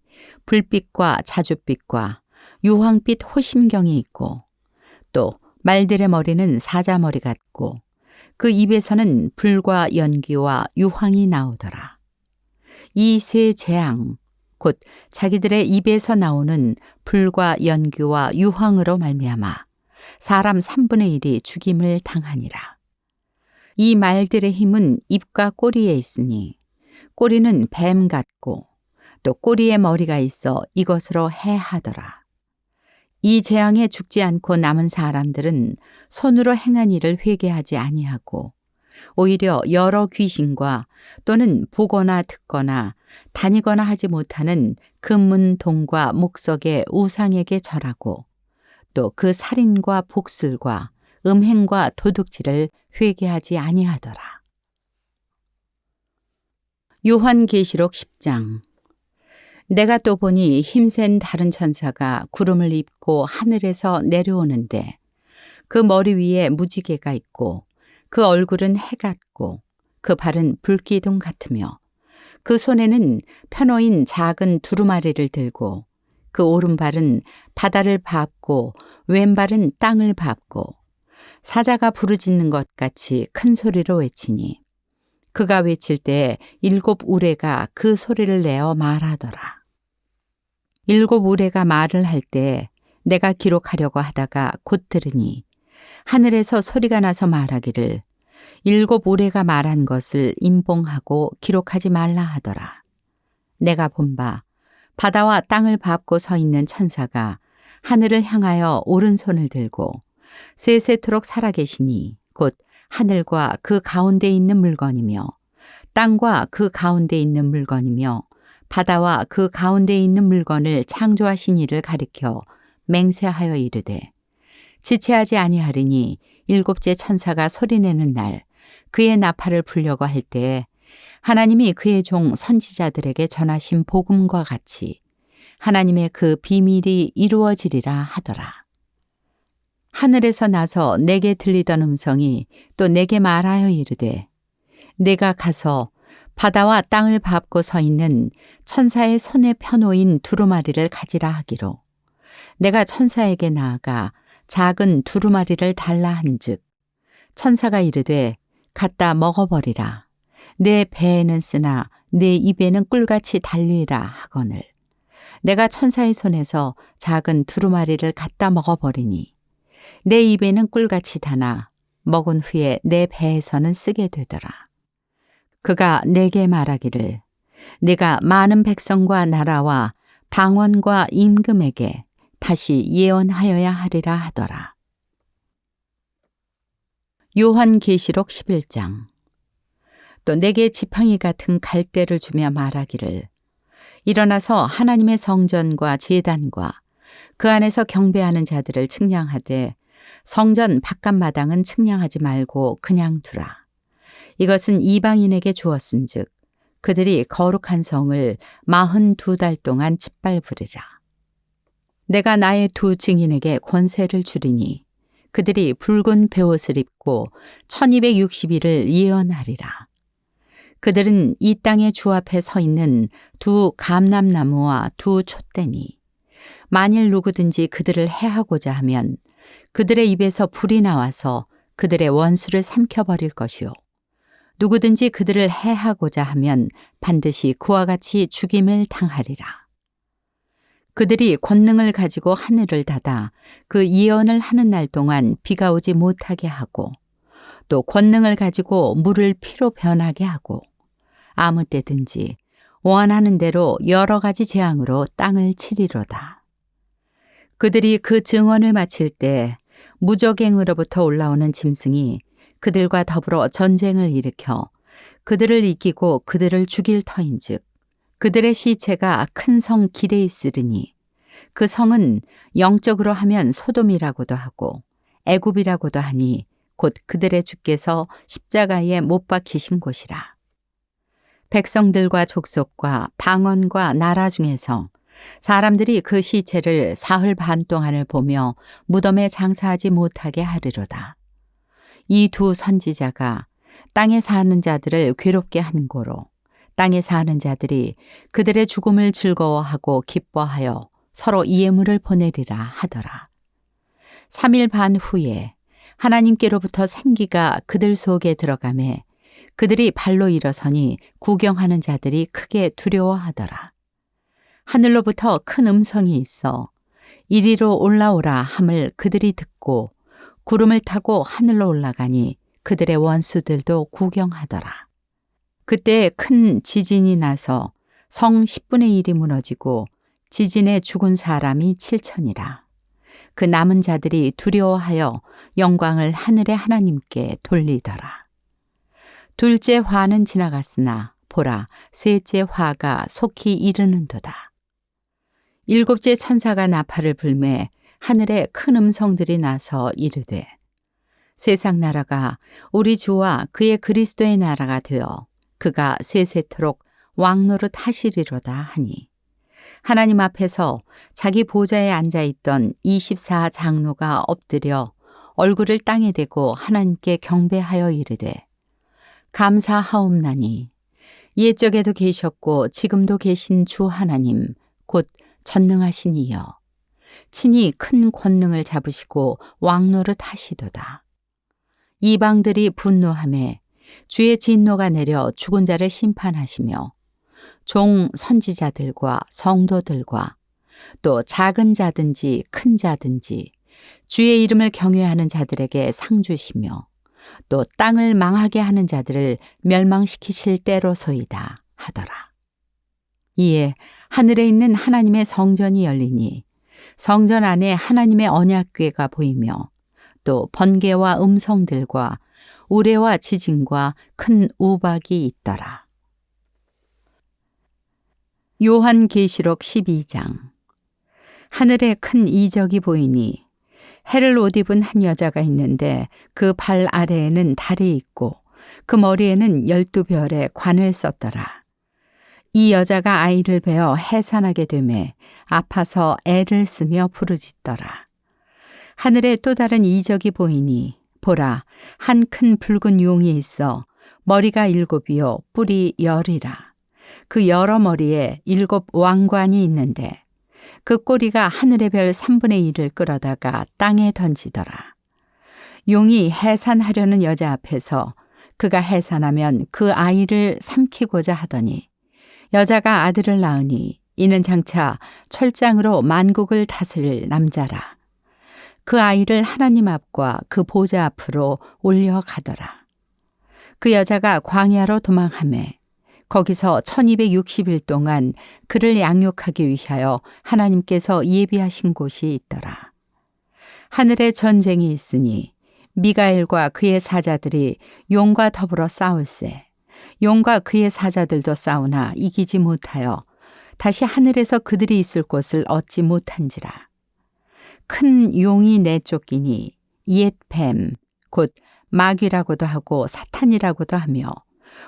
불빛과 자줏빛과 유황빛 호심경이 있고 또 말들의 머리는 사자머리 같고 그 입에서는 불과 연기와 유황이 나오더라. 이 세 재앙 곧 자기들의 입에서 나오는 불과 연기와 유황으로 말미암아 사람 3분의 1이 죽임을 당하니라. 이 말들의 힘은 입과 꼬리에 있으니 꼬리는 뱀 같고 또 꼬리에 머리가 있어 이것으로 해하더라. 이 재앙에 죽지 않고 남은 사람들은 손으로 행한 일을 회개하지 아니하고 오히려 여러 귀신과 또는 보거나 듣거나 다니거나 하지 못하는 금문 동과 목석의 우상에게 절하고 또 그 살인과 복술과 음행과 도둑질을 회개하지 아니하더라. 요한계시록 10장. 내가 또 보니 힘센 다른 천사가 구름을 입고 하늘에서 내려오는데 그 머리 위에 무지개가 있고 그 얼굴은 해 같고 그 발은 불기둥 같으며 그 손에는 편호인 작은 두루마리를 들고 그 오른발은 바다를 밟고 왼발은 땅을 밟고 사자가 부르짖는 것 같이 큰 소리로 외치니 그가 외칠 때 7 우레가 그 소리를 내어 말하더라. 7 우레가 말을 할 때 내가 기록하려고 하다가 곧 들으니 하늘에서 소리가 나서 말하기를 7 우레가 말한 것을 임봉하고 기록하지 말라 하더라. 내가 본 바 바다와 땅을 밟고 서 있는 천사가 하늘을 향하여 오른손을 들고 세세토록 살아계시니 곧 하늘과 그 가운데 있는 물건이며 땅과 그 가운데 있는 물건이며 바다와 그 가운데 있는 물건을 창조하신 이를 가리켜 맹세하여 이르되 지체하지 아니하리니 7째 천사가 소리내는 날 그의 나팔을 불려고 할 때에 하나님이 그의 종 선지자들에게 전하신 복음과 같이 하나님의 그 비밀이 이루어지리라 하더라. 하늘에서 나서 내게 들리던 음성이 또 내게 말하여 이르되 내가 가서 바다와 땅을 밟고 서 있는 천사의 손에 펴놓인 두루마리를 가지라 하기로 내가 천사에게 나아가 작은 두루마리를 달라 한즉 천사가 이르되 갖다 먹어버리라. 내 배에는 쓰나 내 입에는 꿀같이 달리라 하거늘 내가 천사의 손에서 작은 두루마리를 갖다 먹어버리니 내 입에는 꿀같이 다나 먹은 후에 내 배에서는 쓰게 되더라. 그가 내게 말하기를 네가 많은 백성과 나라와 방언과 임금에게 다시 예언하여야 하리라 하더라. 요한계시록 11장. 또 내게 지팡이 같은 갈대를 주며 말하기를 일어나서 하나님의 성전과 제단과 그 안에서 경배하는 자들을 측량하되 성전 바깥마당은 측량하지 말고 그냥 두라. 이것은 이방인에게 주었은즉 그들이 거룩한 성을 42달 동안 짓밟으리라. 내가 나의 2 증인에게 권세를 주리니 그들이 붉은 베옷을 입고 1260일을 예언하리라. 그들은 이 땅의 주 앞에 서 있는 2 감람나무와 2 촛대니 만일 누구든지 그들을 해하고자 하면 그들의 입에서 불이 나와서 그들의 원수를 삼켜버릴 것이요 누구든지 그들을 해하고자 하면 반드시 그와 같이 죽임을 당하리라. 그들이 권능을 가지고 하늘을 닫아 그 예언을 하는 날 동안 비가 오지 못하게 하고 또 권능을 가지고 물을 피로 변하게 하고 아무 때든지 원하는 대로 여러 가지 재앙으로 땅을 치리로다. 그들이 그 증언을 마칠 때 무적행으로부터 올라오는 짐승이 그들과 더불어 전쟁을 일으켜 그들을 이기고 그들을 죽일 터인즉 그들의 시체가 큰 성 길에 있으리니 그 성은 영적으로 하면 소돔이라고도 하고 애굽이라고도 하니 곧 그들의 주께서 십자가에 못 박히신 곳이라. 백성들과 족속과 방언과 나라 중에서 사람들이 그 시체를 사흘 반 동안을 보며 무덤에 장사하지 못하게 하리로다. 이 2 선지자가 땅에 사는 자들을 괴롭게 한 고로 땅에 사는 자들이 그들의 죽음을 즐거워하고 기뻐하여 서로 예물을 보내리라 하더라. 3일 반 후에 하나님께로부터 생기가 그들 속에 들어가매 그들이 발로 일어서니 구경하는 자들이 크게 두려워하더라. 하늘로부터 큰 음성이 있어 이리로 올라오라 함을 그들이 듣고 구름을 타고 하늘로 올라가니 그들의 원수들도 구경하더라. 그때 큰 지진이 나서 성 10분의 1이 무너지고 지진에 죽은 사람이 7천이라. 그 남은 자들이 두려워하여 영광을 하늘의 하나님께 돌리더라. 둘째 화는 지나갔으나 보라, 셋째 화가 속히 이르는도다. 일곱째 천사가 나팔을 불매 하늘에 큰 음성들이 나서 이르되 세상 나라가 우리 주와 그의 그리스도의 나라가 되어 그가 세세토록 왕노릇 하시리로다 하니 하나님 앞에서 자기 보좌에 앉아있던 24 장로가 엎드려 얼굴을 땅에 대고 하나님께 경배하여 이르되 감사하옵나니 옛적에도 계셨고 지금도 계신 주 하나님 곧 전능하신 이여 친히 큰 권능을 잡으시고 왕노릇 하시도다. 이방들이 분노하매 주의 진노가 내려 죽은 자를 심판하시며 종 선지자들과 성도들과 또 작은 자든지 큰 자든지 주의 이름을 경외하는 자들에게 상 주시며 또 땅을 망하게 하는 자들을 멸망시키실 때로소이다 하더라. 이에 하늘에 있는 하나님의 성전이 열리니 성전 안에 하나님의 언약궤가 보이며 또 번개와 음성들과 우레와 지진과 큰 우박이 있더라. 요한계시록 12장. 하늘에 큰 이적이 보이니 해를 옷 입은 한 여자가 있는데 그 발 아래에는 달이 있고 그 머리에는 12별의 관을 썼더라. 이 여자가 아이를 베어 해산하게 되매 아파서 애를 쓰며 부르짖더라. 하늘에 또 다른 이적이 보이니 보라, 한 큰 붉은 용이 있어 머리가 7이요 뿔이 10이라. 그 여러 머리에 7 왕관이 있는데 그 꼬리가 하늘의 별 3분의 1을 끌어다가 땅에 던지더라. 용이 해산하려는 여자 앞에서 그가 해산하면 그 아이를 삼키고자 하더니 여자가 아들을 낳으니 이는 장차 철장으로 만국을 다스릴 남자라. 그 아이를 하나님 앞과 그 보좌 앞으로 올려가더라. 그 여자가 광야로 도망하매 거기서 1260일 동안 그를 양육하기 위하여 하나님께서 예비하신 곳이 있더라. 하늘에 전쟁이 있으니 미가엘과 그의 사자들이 용과 더불어 싸울세. 용과 그의 사자들도 싸우나 이기지 못하여 다시 하늘에서 그들이 있을 곳을 얻지 못한지라. 큰 용이 내쫓기니 옛 뱀, 곧 마귀라고도 하고 사탄이라고도 하며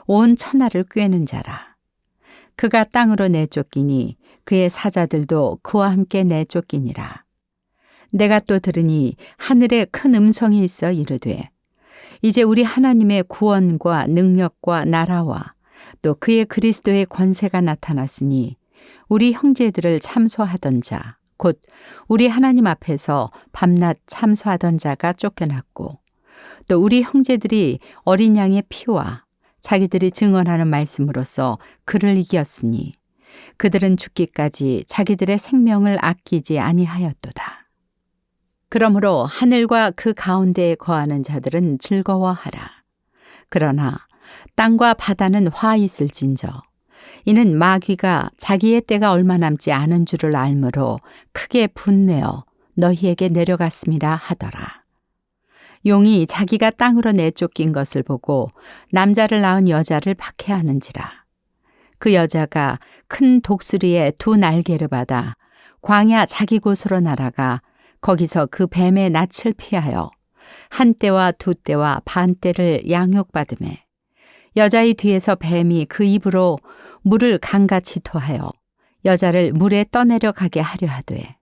온 천하를 꿰는 자라. 그가 땅으로 내쫓기니 그의 사자들도 그와 함께 내쫓기니라. 내가 또 들으니 하늘에 큰 음성이 있어 이르되 이제 우리 하나님의 구원과 능력과 나라와 또 그의 그리스도의 권세가 나타났으니 우리 형제들을 참소하던 자, 곧 우리 하나님 앞에서 밤낮 참소하던 자가 쫓겨났고 또 우리 형제들이 어린 양의 피와 자기들이 증언하는 말씀으로써 그를 이겼으니 그들은 죽기까지 자기들의 생명을 아끼지 아니하였도다. 그러므로 하늘과 그 가운데에 거하는 자들은 즐거워하라. 그러나 땅과 바다는 화 있을진저 이는 마귀가 자기의 때가 얼마 남지 않은 줄을 알므로 크게 분내어 너희에게 내려갔음이라 하더라. 용이 자기가 땅으로 내쫓긴 것을 보고 남자를 낳은 여자를 박해하는지라. 그 여자가 큰 독수리의 2 날개를 받아 광야 자기 곳으로 날아가 거기서 그 뱀의 낯을 피하여 1때와 2때와 반때를 양육받으매 여자의 뒤에서 뱀이 그 입으로 물을 강같이 토하여 여자를 물에 떠내려 가게 하려 하되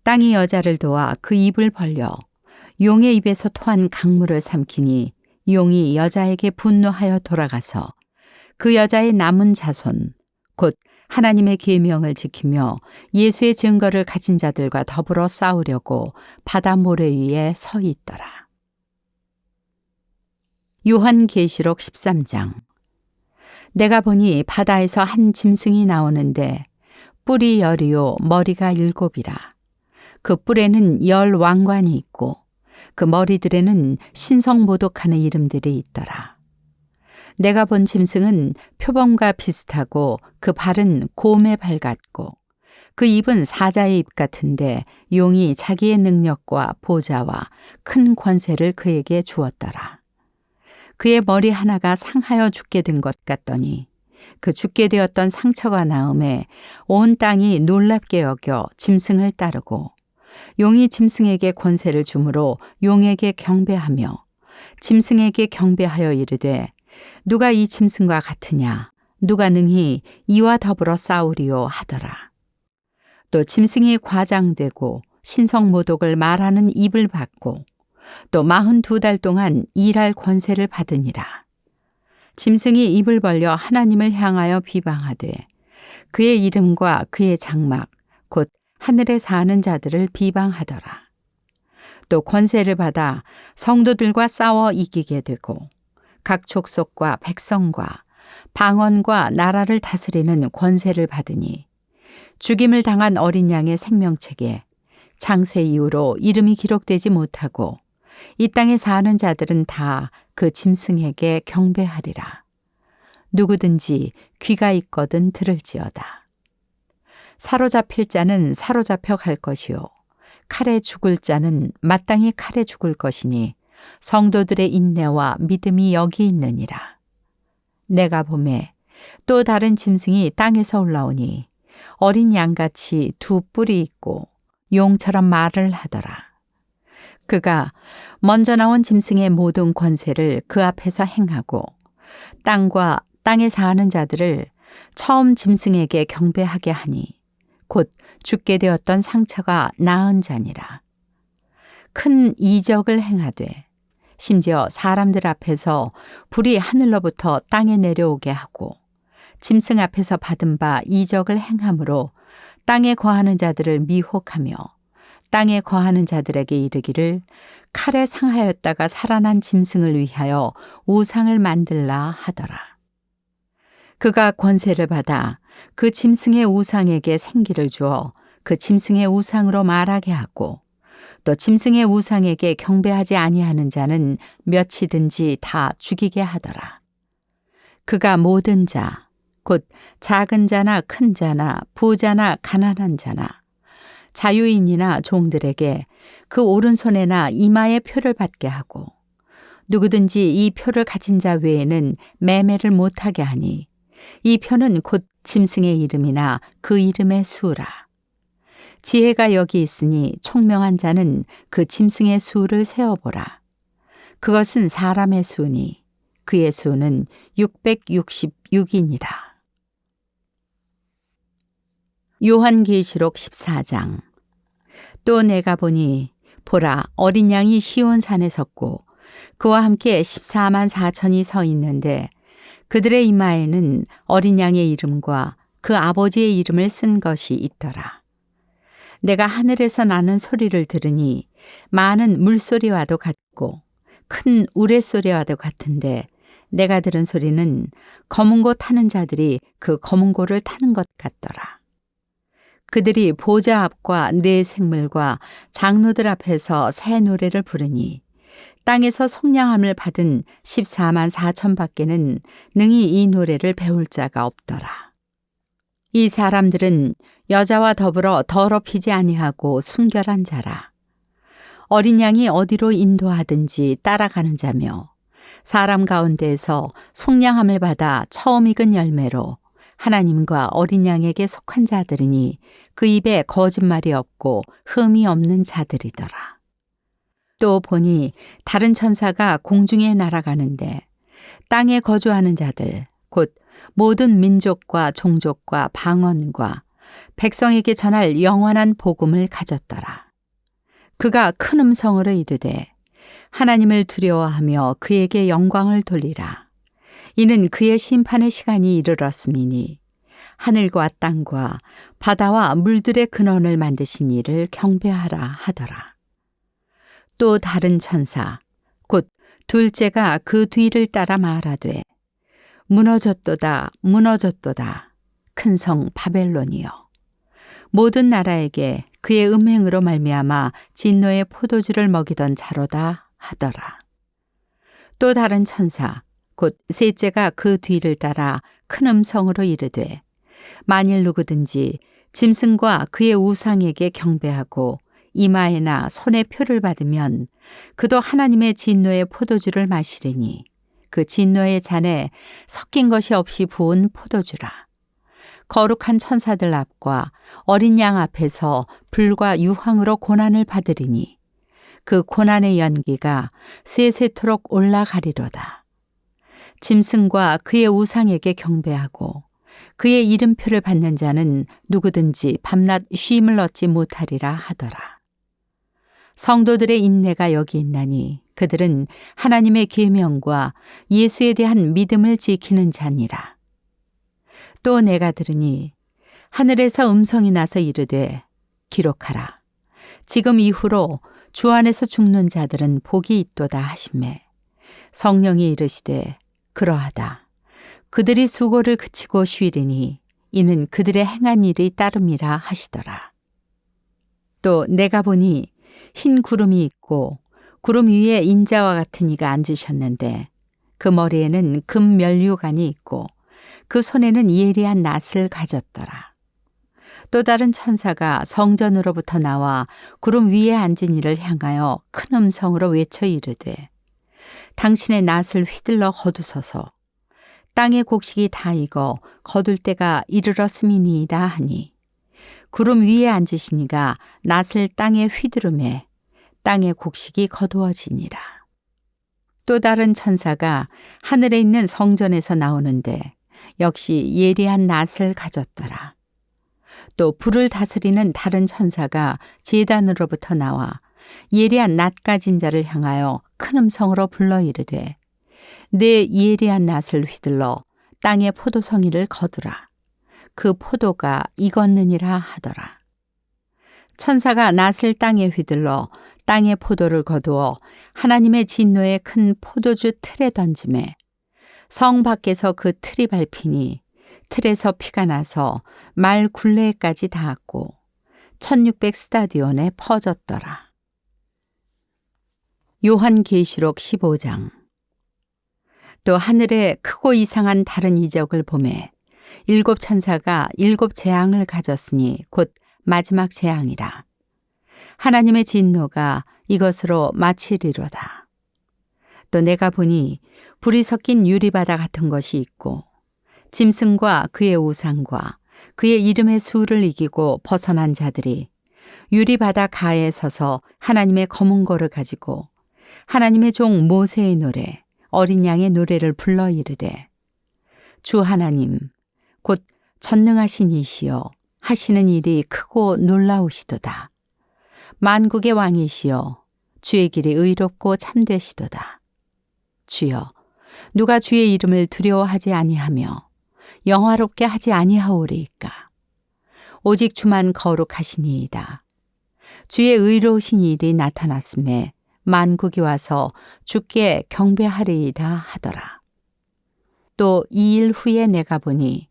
땅이 여자를 도와 그 입을 벌려 용의 입에서 토한 강물을 삼키니 용이 여자에게 분노하여 돌아가서 그 여자의 남은 자손 곧 하나님의 계명을 지키며 예수의 증거를 가진 자들과 더불어 싸우려고 바다 모래 위에 서 있더라. 요한계시록 13장. 내가 보니 바다에서 한 짐승이 나오는데 뿔이 10이요 머리가 7이라. 그 뿔에는 10 왕관이 있고 그 머리들에는 신성모독하는 이름들이 있더라. 내가 본 짐승은 표범과 비슷하고 그 발은 곰의 발 같고 그 입은 사자의 입 같은데 용이 자기의 능력과 보좌와 큰 권세를 그에게 주었더라. 그의 머리 하나가 상하여 죽게 된 것 같더니 그 죽게 되었던 상처가 나음에 온 땅이 놀랍게 여겨 짐승을 따르고 용이 짐승에게 권세를 주므로 용에게 경배하며 짐승에게 경배하여 이르되 누가 이 짐승과 같으냐 누가 능히 이와 더불어 싸우리요 하더라. 또 짐승이 과장되고 신성모독을 말하는 입을 받고 또 42달 동안 일할 권세를 받으니라. 짐승이 입을 벌려 하나님을 향하여 비방하되 그의 이름과 그의 장막 곧 하늘에 사는 자들을 비방하더라. 또 권세를 받아 성도들과 싸워 이기게 되고 각 족속과 백성과 방언과 나라를 다스리는 권세를 받으니 죽임을 당한 어린 양의 생명책에 창세 이후로 이름이 기록되지 못하고 이 땅에 사는 자들은 다 그 짐승에게 경배하리라. 누구든지 귀가 있거든 들을지어다. 사로잡힐 자는 사로잡혀 갈 것이요 칼에 죽을 자는 마땅히 칼에 죽을 것이니 성도들의 인내와 믿음이 여기 있느니라. 내가 보매 또 다른 짐승이 땅에서 올라오니 어린 양같이 2 뿔이 있고 용처럼 말을 하더라. 그가 먼저 나온 짐승의 모든 권세를 그 앞에서 행하고 땅과 땅에 사는 자들을 처음 짐승에게 경배하게 하니 곧 죽게 되었던 상처가 나은 자니라. 큰 이적을 행하되 심지어 사람들 앞에서 불이 하늘로부터 땅에 내려오게 하고 짐승 앞에서 받은 바 이적을 행함으로 땅에 거하는 자들을 미혹하며 땅에 거하는 자들에게 이르기를 칼에 상하였다가 살아난 짐승을 위하여 우상을 만들라 하더라. 그가 권세를 받아 그 짐승의 우상에게 생기를 주어 그 짐승의 우상으로 말하게 하고 또 짐승의 우상에게 경배하지 아니하는 자는 몇이든지 다 죽이게 하더라. 그가 모든 자, 곧 작은 자나 큰 자나 부자나 가난한 자나 자유인이나 종들에게 그 오른손에나 이마에 표를 받게 하고 누구든지 이 표를 가진 자 외에는 매매를 못하게 하니 이 표는 곧 짐승의 이름이나 그 이름의 수라. 지혜가 여기 있으니 총명한 자는 그 짐승의 수를 세어보라. 그것은 사람의 수니 그의 수는 666이니라. 요한계시록 14장. 또 내가 보니 보라 어린 양이 시온산에 섰고 그와 함께 14만 4천이 서 있는데 그들의 이마에는 어린 양의 이름과 그 아버지의 이름을 쓴 것이 있더라. 내가 하늘에서 나는 소리를 들으니 많은 물소리와도 같고 큰 우레소리와도 같은데 내가 들은 소리는 검은 고 타는 자들이 그 검은 고를 타는 것 같더라. 그들이 보좌 앞과 네 생물과 장로들 앞에서 새 노래를 부르니 땅에서 속량함을 받은 14만 4천 밖에는 능히 이 노래를 배울 자가 없더라. 이 사람들은 여자와 더불어 더럽히지 아니하고 순결한 자라. 어린 양이 어디로 인도하든지 따라가는 자며 사람 가운데에서 속량함을 받아 처음 익은 열매로 하나님과 어린 양에게 속한 자들이니 그 입에 거짓말이 없고 흠이 없는 자들이더라. 또 보니 다른 천사가 공중에 날아가는데 땅에 거주하는 자들 곧 모든 민족과 종족과 방언과 백성에게 전할 영원한 복음을 가졌더라. 그가 큰 음성으로 이르되 하나님을 두려워하며 그에게 영광을 돌리라. 이는 그의 심판의 시간이 이르렀음이니 하늘과 땅과 바다와 물들의 근원을 만드신 이를 경배하라 하더라. 또 다른 천사 곧 둘째가 그 뒤를 따라 말하되 무너졌도다 무너졌도다 큰 성 바벨론이여 모든 나라에게 그의 음행으로 말미암아 진노의 포도주를 먹이던 자로다 하더라. 또 다른 천사 곧 셋째가 그 뒤를 따라 큰 음성으로 이르되 만일 누구든지 짐승과 그의 우상에게 경배하고 이마에나 손에 표를 받으면 그도 하나님의 진노의 포도주를 마시리니 그 진노의 잔에 섞인 것이 없이 부은 포도주라. 거룩한 천사들 앞과 어린 양 앞에서 불과 유황으로 고난을 받으리니 그 고난의 연기가 세세토록 올라가리로다. 짐승과 그의 우상에게 경배하고 그의 이름표를 받는 자는 누구든지 밤낮 쉼을 얻지 못하리라 하더라. 성도들의 인내가 여기 있나니 그들은 하나님의 계명과 예수에 대한 믿음을 지키는 자니라. 또 내가 들으니 하늘에서 음성이 나서 이르되 기록하라. 지금 이후로 주 안에서 죽는 자들은 복이 있도다 하시매 성령이 이르시되 그러하다. 그들이 수고를 그치고 쉬리니 이는 그들의 행한 일이 따름이라 하시더라. 또 내가 보니 흰 구름이 있고 구름 위에 인자와 같은 이가 앉으셨는데 그 머리에는 금 면류관이 있고 그 손에는 예리한 낫을 가졌더라. 또 다른 천사가 성전으로부터 나와 구름 위에 앉은 이를 향하여 큰 음성으로 외쳐 이르되 당신의 낫을 휘둘러 거두소서. 땅의 곡식이 다 익어 거둘 때가 이르렀음이니이다 하니 구름 위에 앉으시니가 낫을 땅에 휘두르매 땅의 곡식이 거두어지니라. 또 다른 천사가 하늘에 있는 성전에서 나오는데 역시 예리한 낫을 가졌더라. 또 불을 다스리는 다른 천사가 제단으로부터 나와 예리한 낫 가진 자를 향하여 큰 음성으로 불러 이르되 내 예리한 낫을 휘둘러 땅의 포도송이를 거두라. 그 포도가 익었느니라 하더라. 천사가 낫을 땅에 휘둘러 땅의 포도를 거두어 하나님의 진노의 큰 포도주 틀에 던지매 성 밖에서 그 틀이 밟히니 틀에서 피가 나서 말 굴레까지 닿았고 1600 스타디온에 퍼졌더라. 요한계시록 15장. 또 하늘에 크고 이상한 다른 이적을 보매 일곱 천사가 일곱 재앙을 가졌으니 곧 마지막 재앙이라. 하나님의 진노가 이것으로 마치리로다. 또 내가 보니 불이 섞인 유리바다 같은 것이 있고 짐승과 그의 우상과 그의 이름의 수를 이기고 벗어난 자들이 유리바다 가에 서서 하나님의 검은 고를 가지고 하나님의 종 모세의 노래 어린 양의 노래를 불러 이르되 주 하나님 곧 전능하신 이시여 하시는 일이 크고 놀라우시도다. 만국의 왕이시여 주의 길이 의롭고 참되시도다. 주여 누가 주의 이름을 두려워하지 아니하며 영화롭게 하지 아니하오리이까. 오직 주만 거룩하시니이다. 주의 의로우신 일이 나타났음에 만국이 와서 주께 경배하리이다 하더라. 또 2일 후에 내가 보니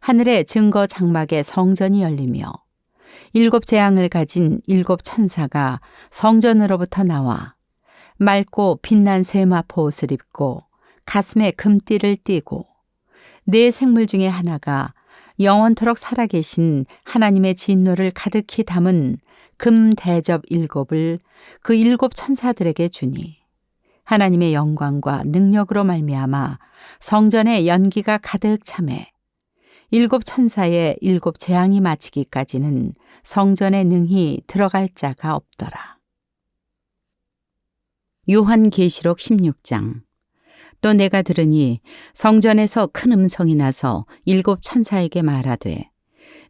하늘의 증거 장막의 성전이 열리며 일곱 재앙을 가진 일곱 천사가 성전으로부터 나와 맑고 빛난 세마포 옷을 입고 가슴에 금띠를 띠고 네 생물 중에 하나가 영원토록 살아계신 하나님의 진노를 가득히 담은 금 대접 일곱을 그 일곱 천사들에게 주니 하나님의 영광과 능력으로 말미암아 성전에 연기가 가득 차매 일곱 천사의 일곱 재앙이 마치기까지는 성전에 능히 들어갈 자가 없더라. 요한계시록 16장. 또 내가 들으니 성전에서 큰 음성이 나서 일곱 천사에게 말하되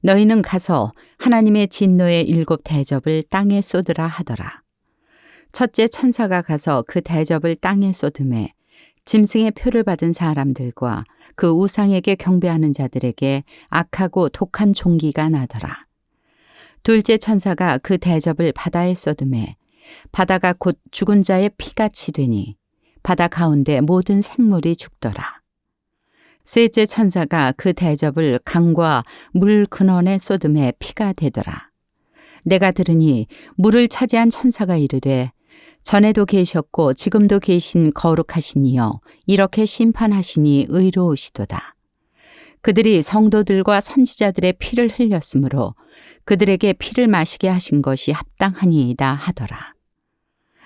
너희는 가서 하나님의 진노의 일곱 대접을 땅에 쏟으라 하더라. 첫째 천사가 가서 그 대접을 땅에 쏟음에 짐승의 표를 받은 사람들과 그 우상에게 경배하는 자들에게 악하고 독한 종기가 나더라. 둘째 천사가 그 대접을 바다에 쏟음에 바다가 곧 죽은 자의 피같이 되니 바다 가운데 모든 생물이 죽더라. 셋째 천사가 그 대접을 강과 물 근원에 쏟음에 피가 되더라. 내가 들으니 물을 차지한 천사가 이르되 전에도 계셨고 지금도 계신 거룩하신 이여 이렇게 심판하시니 의로우시도다. 그들이 성도들과 선지자들의 피를 흘렸으므로 그들에게 피를 마시게 하신 것이 합당하니이다 하더라.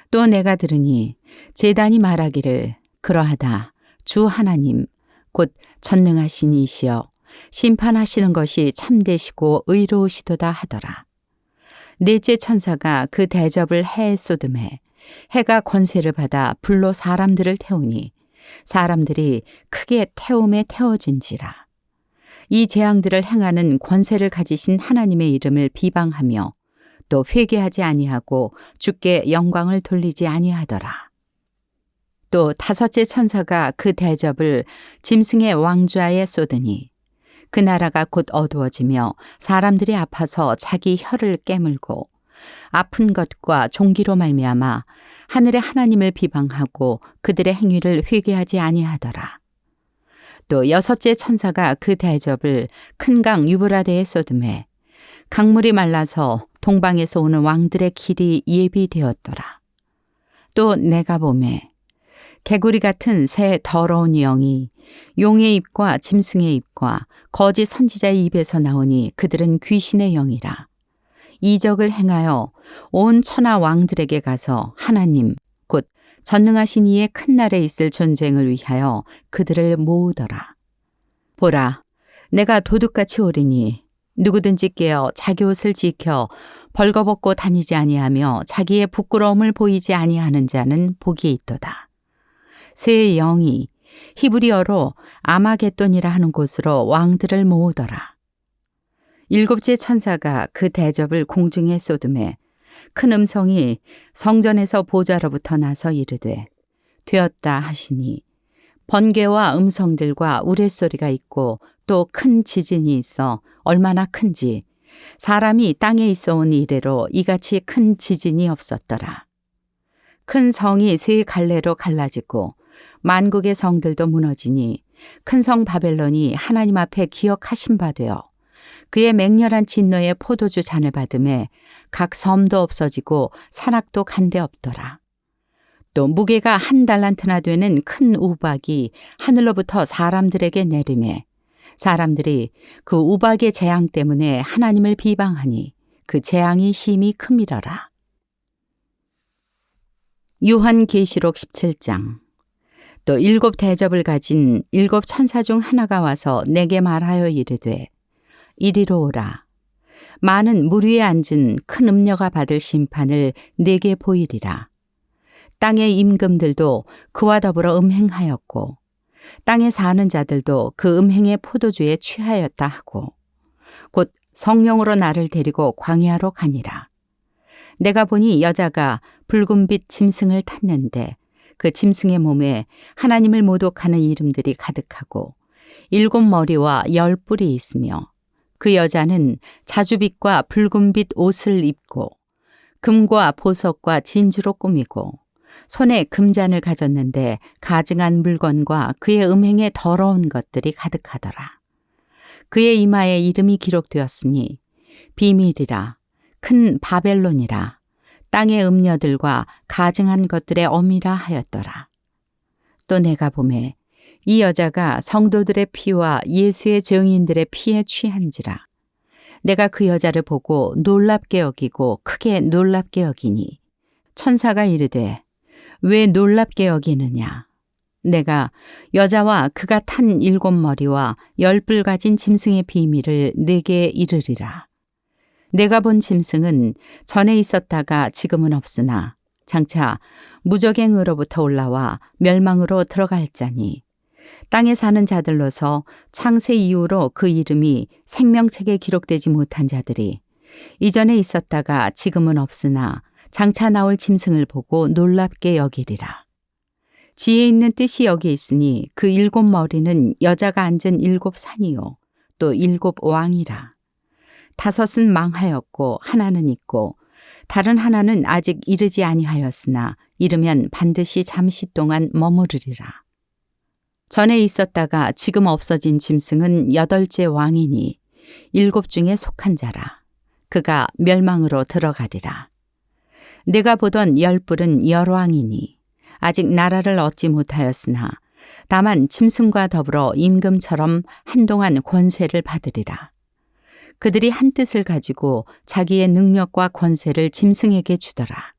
또 내가 들으니 제단이 말하기를 그러하다 주 하나님 곧 전능하신 이시여 심판하시는 것이 참되시고 의로우시도다 하더라. 넷째 천사가 그 대접을 해에 쏟음에 해가 권세를 받아 불로 사람들을 태우니 사람들이 크게 태움에 태워진지라. 이 재앙들을 행하는 권세를 가지신 하나님의 이름을 비방하며 또 회개하지 아니하고 주께 영광을 돌리지 아니하더라. 또 다섯째 천사가 그 대접을 짐승의 왕좌에 쏟으니 그 나라가 곧 어두워지며 사람들이 아파서 자기 혀를 깨물고 아픈 것과 종기로 말미암아 하늘의 하나님을 비방하고 그들의 행위를 회개하지 아니하더라. 또 여섯째 천사가 그 대접을 큰 강 유브라데에 쏟음에 강물이 말라서 동방에서 오는 왕들의 길이 예비되었더라. 또 내가 보매 개구리 같은 새 더러운 영이 용의 입과 짐승의 입과 거짓 선지자의 입에서 나오니 그들은 귀신의 영이라. 이적을 행하여 온 천하 왕들에게 가서 하나님 곧 전능하신 이의 큰 날에 있을 전쟁을 위하여 그들을 모으더라. 보라, 내가 도둑같이 오리니 누구든지 깨어 자기 옷을 지켜 벌거벗고 다니지 아니하며 자기의 부끄러움을 보이지 아니하는 자는 복이 있도다. 새 영이 히브리어로 아마겟돈이라 하는 곳으로 왕들을 모으더라. 일곱째 천사가 그 대접을 공중에 쏟음에 큰 음성이 성전에서 보좌로부터 나서 이르되 되었다 하시니 번개와 음성들과 우레소리가 있고 또 큰 지진이 있어 얼마나 큰지 사람이 땅에 있어 온 이래로 이같이 큰 지진이 없었더라. 큰 성이 세 갈래로 갈라지고 만국의 성들도 무너지니 큰 성 바벨론이 하나님 앞에 기억하신 바 되어 그의 맹렬한 진노의 포도주 잔을 받음에 각 섬도 없어지고 산악도 간데 없더라. 또 무게가 1달란트나 되는 큰 우박이 하늘로부터 사람들에게 내림에 사람들이 그 우박의 재앙 때문에 하나님을 비방하니 그 재앙이 심히 크미러라. 요한계시록 17장. 또 7 대접을 가진 7 천사 중 하나가 와서 내게 말하여 이르되 이리로 오라. 많은 물 위에 앉은 큰 음녀가 받을 심판을 내게 보이리라. 땅의 임금들도 그와 더불어 음행하였고 땅에 사는 자들도 그 음행의 포도주에 취하였다 하고 곧 성령으로 나를 데리고 광야로 가니라. 내가 보니 여자가 붉은빛 짐승을 탔는데 그 짐승의 몸에 하나님을 모독하는 이름들이 가득하고 7 머리와 10 뿔이 있으며 그 여자는 자주빛과 붉은빛 옷을 입고 금과 보석과 진주로 꾸미고 손에 금잔을 가졌는데 가증한 물건과 그의 음행에 더러운 것들이 가득하더라. 그의 이마에 이름이 기록되었으니 비밀이라 큰 바벨론이라 땅의 음녀들과 가증한 것들의 어미라 하였더라. 또 내가 보매 이 여자가 성도들의 피와 예수의 증인들의 피에 취한지라. 내가 그 여자를 보고 놀랍게 여기고 크게 놀랍게 여기니 천사가 이르되 왜 놀랍게 여기느냐. 내가 여자와 그가 탄 7 머리와 10 뿔 가진 짐승의 비밀을 내게 이르리라. 내가 본 짐승은 전에 있었다가 지금은 없으나 장차 무적행으로부터 올라와 멸망으로 들어갈 자니 땅에 사는 자들로서 창세 이후로 그 이름이 생명책에 기록되지 못한 자들이 이전에 있었다가 지금은 없으나 장차 나올 짐승을 보고 놀랍게 여기리라. 지혜 있는 뜻이 여기 있으니 그 7머리는 여자가 앉은 7산이요 또 7왕이라. 5은 망하였고 하나는 있고 다른 하나는 아직 이르지 아니하였으나 이르면 반드시 잠시 동안 머무르리라. 전에 있었다가 지금 없어진 짐승은 8째 왕이니 7 중에 속한 자라. 그가 멸망으로 들어가리라. 내가 보던 10뿔은 열왕이니 아직 나라를 얻지 못하였으나 다만 짐승과 더불어 임금처럼 한동안 권세를 받으리라. 그들이 한 뜻을 가지고 자기의 능력과 권세를 짐승에게 주더라.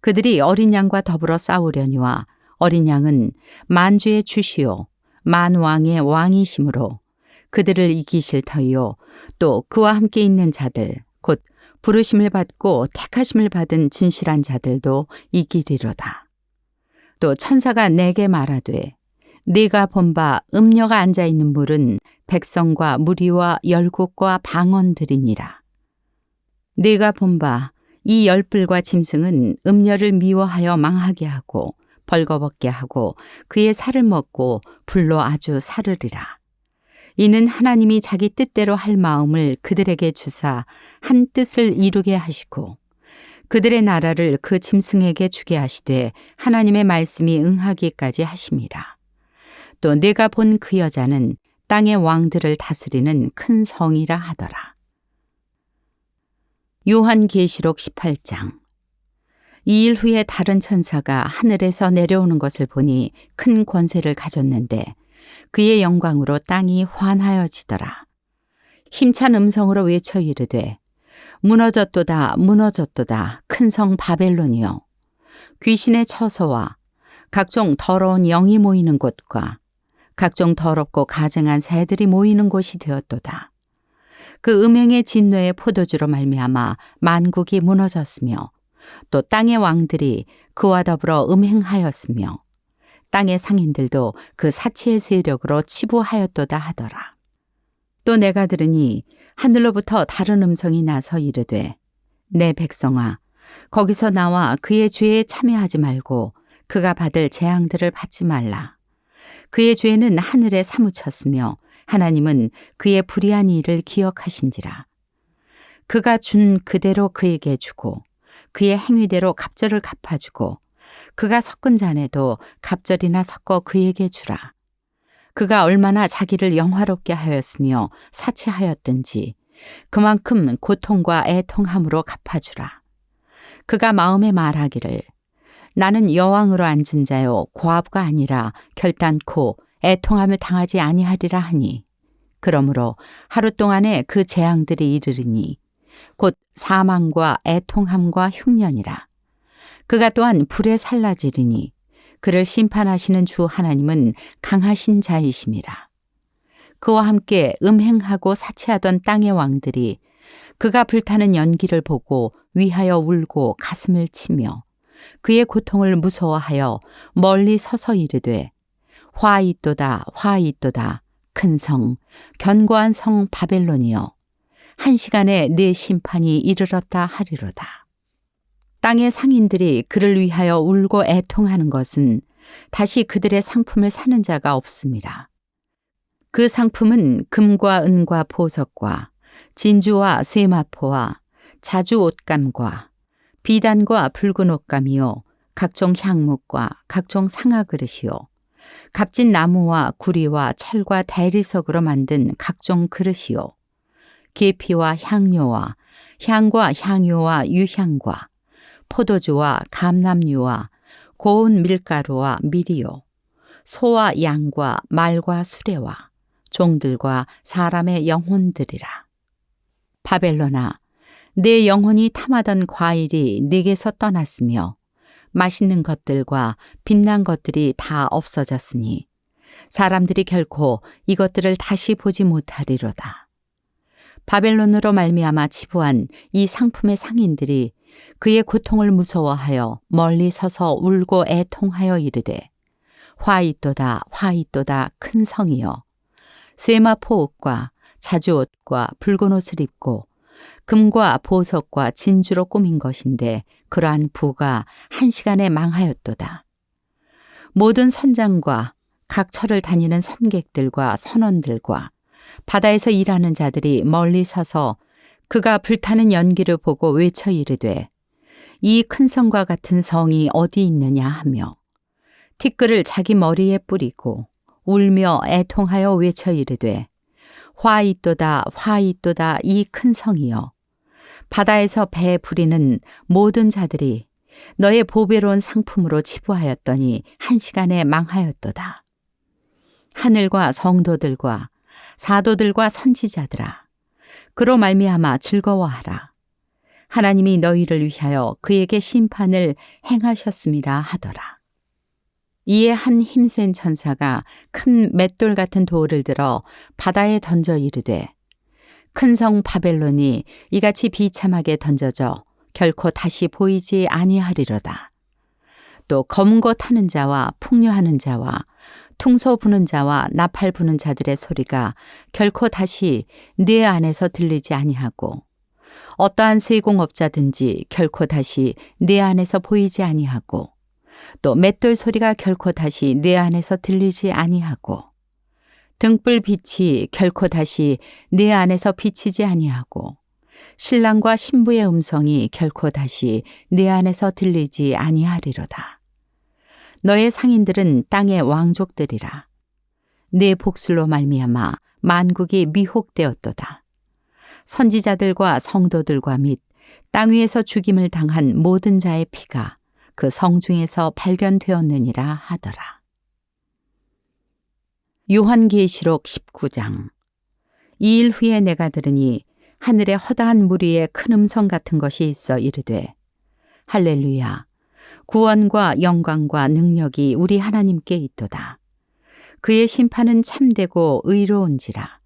그들이 어린 양과 더불어 싸우려니와 어린 양은 만주의 주시요 만왕의 왕이시므로 그들을 이기실 터이요 또 그와 함께 있는 자들 곧 부르심을 받고 택하심을 받은 진실한 자들도 이기리로다. 또 천사가 내게 말하되 네가 본 바 음녀가 앉아 있는 물은 백성과 무리와 열국과 방언들이니라. 네가 본 바 이 10뿔과 짐승은 음녀를 미워하여 망하게 하고 벌거벗게 하고 그의 살을 먹고 불로 아주 사르리라. 이는 하나님이 자기 뜻대로 할 마음을 그들에게 주사 한 뜻을 이루게 하시고 그들의 나라를 그 짐승에게 주게 하시되 하나님의 말씀이 응하기까지 하심이라. 또 내가 본 그 여자는 땅의 왕들을 다스리는 큰 성이라 하더라. 요한계시록 18장. 이 일 후에 다른 천사가 하늘에서 내려오는 것을 보니 큰 권세를 가졌는데 그의 영광으로 땅이 환하여지더라. 힘찬 음성으로 외쳐 이르되 무너졌도다 무너졌도다 큰 성 바벨론이여 귀신의 처소와 각종 더러운 영이 모이는 곳과 각종 더럽고 가증한 새들이 모이는 곳이 되었도다. 그 음행의 진노의 포도주로 말미암아 만국이 무너졌으며 또 땅의 왕들이 그와 더불어 음행하였으며 땅의 상인들도 그 사치의 세력으로 치부하였도다 하더라. 또 내가 들으니 하늘로부터 다른 음성이 나서 이르되 내 백성아 거기서 나와 그의 죄에 참여하지 말고 그가 받을 재앙들을 받지 말라. 그의 죄는 하늘에 사무쳤으며 하나님은 그의 불의한 일을 기억하신지라. 그가 준 그대로 그에게 주고 그의 행위대로 갑절을 갚아주고 그가 섞은 잔에도 갑절이나 섞어 그에게 주라. 그가 얼마나 자기를 영화롭게 하였으며 사치하였든지 그만큼 고통과 애통함으로 갚아주라. 그가 마음에 말하기를 나는 여왕으로 앉은 자요 고압가 아니라 결단코 애통함을 당하지 아니하리라 하니 그러므로 하루 동안에 그 재앙들이 이르리니 곧 사망과 애통함과 흉년이라. 그가 또한 불에 살라지리니 그를 심판하시는 주 하나님은 강하신 자이심이라. 그와 함께 음행하고 사치하던 땅의 왕들이 그가 불타는 연기를 보고 위하여 울고 가슴을 치며 그의 고통을 무서워하여 멀리 서서 이르되 화 있도다 화 있도다 큰 성 견고한 성 바벨론이여 한 시간에 네 심판이 이르렀다 하리로다. 땅의 상인들이 그를 위하여 울고 애통하는 것은 다시 그들의 상품을 사는 자가 없음이라. 그 상품은 금과 은과 보석과 진주와 쇠마포와 자주 옷감과 비단과 붉은 옷감이요 각종 향목과 각종 상아 그릇이요 값진 나무와 구리와 철과 대리석으로 만든 각종 그릇이요 계피와 향료와 향과 향료와 유향과 포도주와 감람류와 고운 밀가루와 밀이요 소와 양과 말과 수레와 종들과 사람의 영혼들이라. 바벨론아 내 영혼이 탐하던 과일이 네게서 떠났으며 맛있는 것들과 빛난 것들이 다 없어졌으니 사람들이 결코 이것들을 다시 보지 못하리로다. 바벨론으로 말미암아 치부한 이 상품의 상인들이 그의 고통을 무서워하여 멀리 서서 울고 애통하여 이르되 화 있도다 화 있도다 큰 성이여 쇠마포 옷과 자주 옷과 붉은 옷을 입고 금과 보석과 진주로 꾸민 것인데 그러한 부가 1시간에 망하였도다. 모든 선장과 각 처를 다니는 선객들과 선원들과 바다에서 일하는 자들이 멀리 서서 그가 불타는 연기를 보고 외쳐 이르되 이 큰 성과 같은 성이 어디 있느냐 하며 티끌을 자기 머리에 뿌리고 울며 애통하여 외쳐 이르되 화 있도다 화 있도다 이 큰 성이여 바다에서 배 부리는 모든 자들이 너의 보배로운 상품으로 치부하였더니 1시간에 망하였도다. 하늘과 성도들과 사도들과 선지자들아 그로 말미암아 즐거워하라. 하나님이 너희를 위하여 그에게 심판을 행하셨음이라 하더라. 이에 한 힘센 천사가 큰 맷돌 같은 돌을 들어 바다에 던져 이르되 큰 성 바벨론이 이같이 비참하게 던져져 결코 다시 보이지 아니하리로다. 또 검고 타는 자와 풍류하는 자와 퉁소 부는 자와 나팔 부는 자들의 소리가 결코 다시 네 안에서 들리지 아니하고 어떠한 세공업자든지 결코 다시 네 안에서 보이지 아니하고 또 맷돌 소리가 결코 다시 네 안에서 들리지 아니하고 등불 빛이 결코 다시 네 안에서 비치지 아니하고 신랑과 신부의 음성이 결코 다시 네 안에서 들리지 아니하리로다. 너의 상인들은 땅의 왕족들이라. 네 복술로 말미암아 만국이 미혹되었도다. 선지자들과 성도들과 및 땅 위에서 죽임을 당한 모든 자의 피가 그 성 중에서 발견되었느니라 하더라. 요한계시록 19장. 이 일 후에 내가 들으니 하늘에 허다한 무리의 큰 음성 같은 것이 있어 이르되 할렐루야 구원과 영광과 능력이 우리 하나님께 있도다. 그의 심판은 참되고 의로운지라.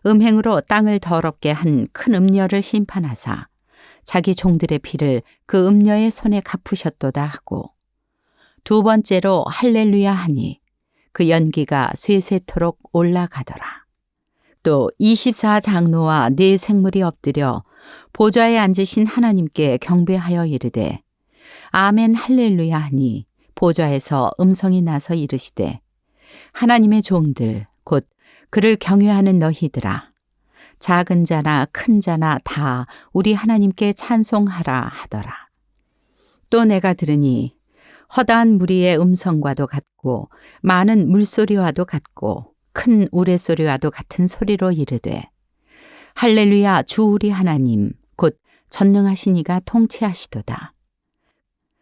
음행으로 땅을 더럽게 한 큰 음녀를 심판하사 자기 종들의 피를 그 음녀의 손에 갚으셨도다 하고 두 번째로 할렐루야 하니 그 연기가 세세토록 올라가더라. 또 24장로와 네 생물이 엎드려 보좌에 앉으신 하나님께 경배하여 이르되 아멘 할렐루야 하니 보좌에서 음성이 나서 이르시되 하나님의 종들 곧 그를 경외하는 너희들아 작은 자나 큰 자나 다 우리 하나님께 찬송하라 하더라. 또 내가 들으니 허다한 무리의 음성과도 같고 많은 물소리와도 같고 큰 우레소리와도 같은 소리로 이르되 할렐루야 주 우리 하나님 곧 전능하신 이가 통치하시도다.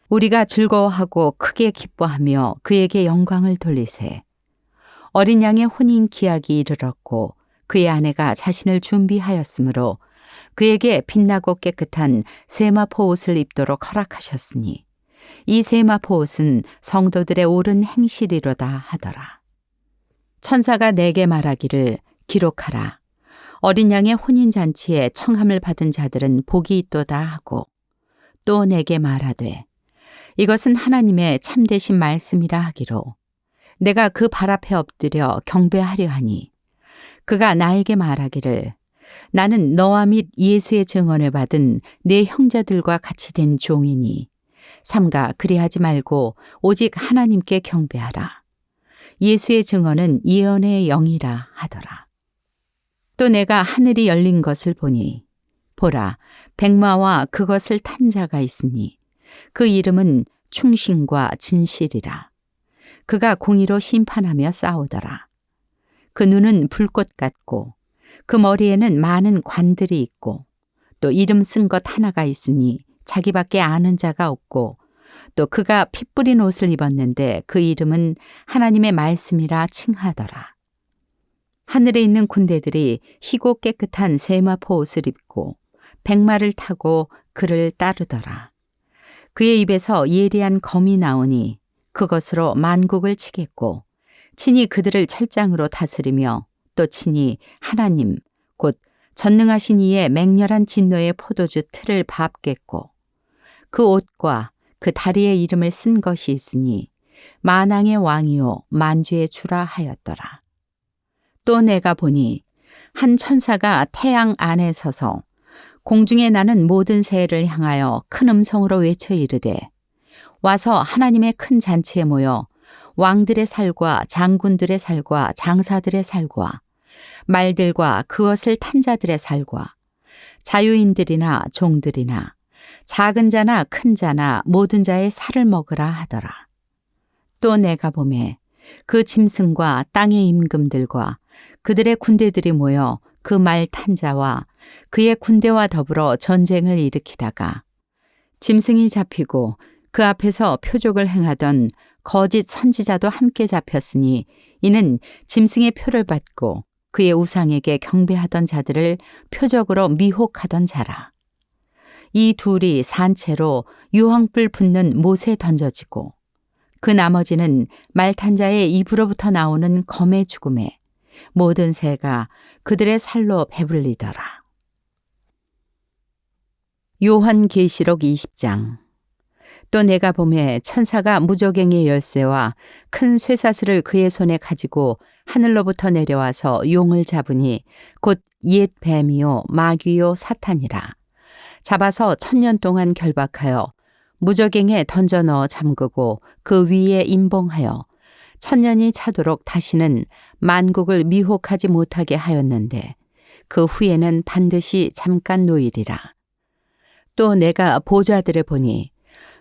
우리가 즐거워하고 크게 기뻐하며 그에게 영광을 돌리세. 어린 양의 혼인 기약이 이르렀고 그의 아내가 자신을 준비하였으므로 그에게 빛나고 깨끗한 세마포 옷을 입도록 허락하셨으니 이 세마포 옷은 성도들의 옳은 행실이로다 하더라. 천사가 내게 말하기를 기록하라. 어린 양의 혼인잔치에 청함을 받은 자들은 복이 있도다 하고 또 내게 말하되 이것은 하나님의 참되신 말씀이라 하기로 내가 그 발 앞에 엎드려 경배하려 하니 그가 나에게 말하기를 나는 너와 및 예수의 증언을 받은 내 형제들과 같이 된 종이니 삼가 그리하지 말고 오직 하나님께 경배하라. 예수의 증언은 예언의 영이라 하더라. 또 내가 하늘이 열린 것을 보니 보라 백마와 그것을 탄 자가 있으니 그 이름은 충신과 진실이라. 그가 공의로 심판하며 싸우더라. 그 눈은 불꽃 같고 그 머리에는 많은 관들이 있고 또 이름 쓴 것 하나가 있으니 자기밖에 아는 자가 없고 또 그가 피 뿌린 옷을 입었는데 그 이름은 하나님의 말씀이라 칭하더라. 하늘에 있는 군대들이 희고 깨끗한 세마포 옷을 입고 백마를 타고 그를 따르더라. 그의 입에서 예리한 검이 나오니 그것으로 만국을 치겠고 친히 그들을 철장으로 다스리며 또 친히 하나님 곧 전능하신 이의 맹렬한 진노의 포도주 틀을 밟겠고 그 옷과 그 다리의 이름을 쓴 것이 있으니 만왕의 왕이요 만주의 주라 하였더라. 또 내가 보니 한 천사가 태양 안에 서서 공중에 나는 모든 새를 향하여 큰 음성으로 외쳐 이르되 와서 하나님의 큰 잔치에 모여 왕들의 살과 장군들의 살과 장사들의 살과 말들과 그것을 탄 자들의 살과 자유인들이나 종들이나 작은 자나 큰 자나 모든 자의 살을 먹으라 하더라. 또 내가 보매 그 짐승과 땅의 임금들과 그들의 군대들이 모여 그 말 탄 자와 그의 군대와 더불어 전쟁을 일으키다가 짐승이 잡히고 그 앞에서 표적을 행하던 거짓 선지자도 함께 잡혔으니 이는 짐승의 표를 받고 그의 우상에게 경배하던 자들을 표적으로 미혹하던 자라. 이 둘이 산채로 유황불 붙는 못에 던져지고 그 나머지는 말 탄 자의 입으로부터 나오는 검의 죽음에 모든 새가 그들의 살로 배불리더라. 요한계시록 20장. 또 내가 보매 천사가 무저갱의 열쇠와 큰 쇠사슬을 그의 손에 가지고 하늘로부터 내려와서 용을 잡으니 곧 옛 뱀이요 마귀요 사탄이라. 잡아서 1000년 동안 결박하여 무저갱에 던져 넣어 잠그고 그 위에 임봉하여 1000년이 차도록 다시는 만국을 미혹하지 못하게 하였는데 그 후에는 반드시 잠깐 노일이라. 또 내가 보좌들을 보니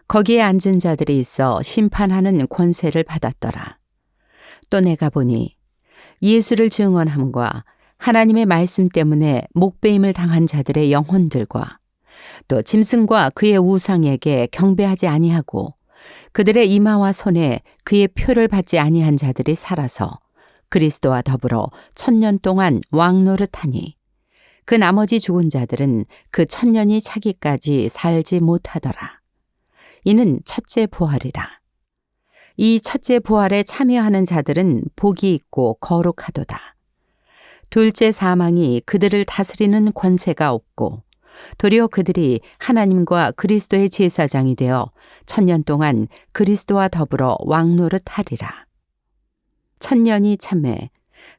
거기에 앉은 자들이 있어 심판하는 권세를 받았더라. 또 내가 보니 예수를 증언함과 하나님의 말씀 때문에 목베임을 당한 자들의 영혼들과 또 짐승과 그의 우상에게 경배하지 아니하고 그들의 이마와 손에 그의 표를 받지 아니한 자들이 살아서 그리스도와 더불어 1000년 동안 왕노릇하니 그 나머지 죽은 자들은 그 1000년이 차기까지 살지 못하더라. 이는 첫째 부활이라. 이 첫째 부활에 참여하는 자들은 복이 있고 거룩하도다. 둘째 사망이 그들을 다스리는 권세가 없고 도리어 그들이 하나님과 그리스도의 제사장이 되어 1000년 동안 그리스도와 더불어 왕노릇하리라. 1000년이 참매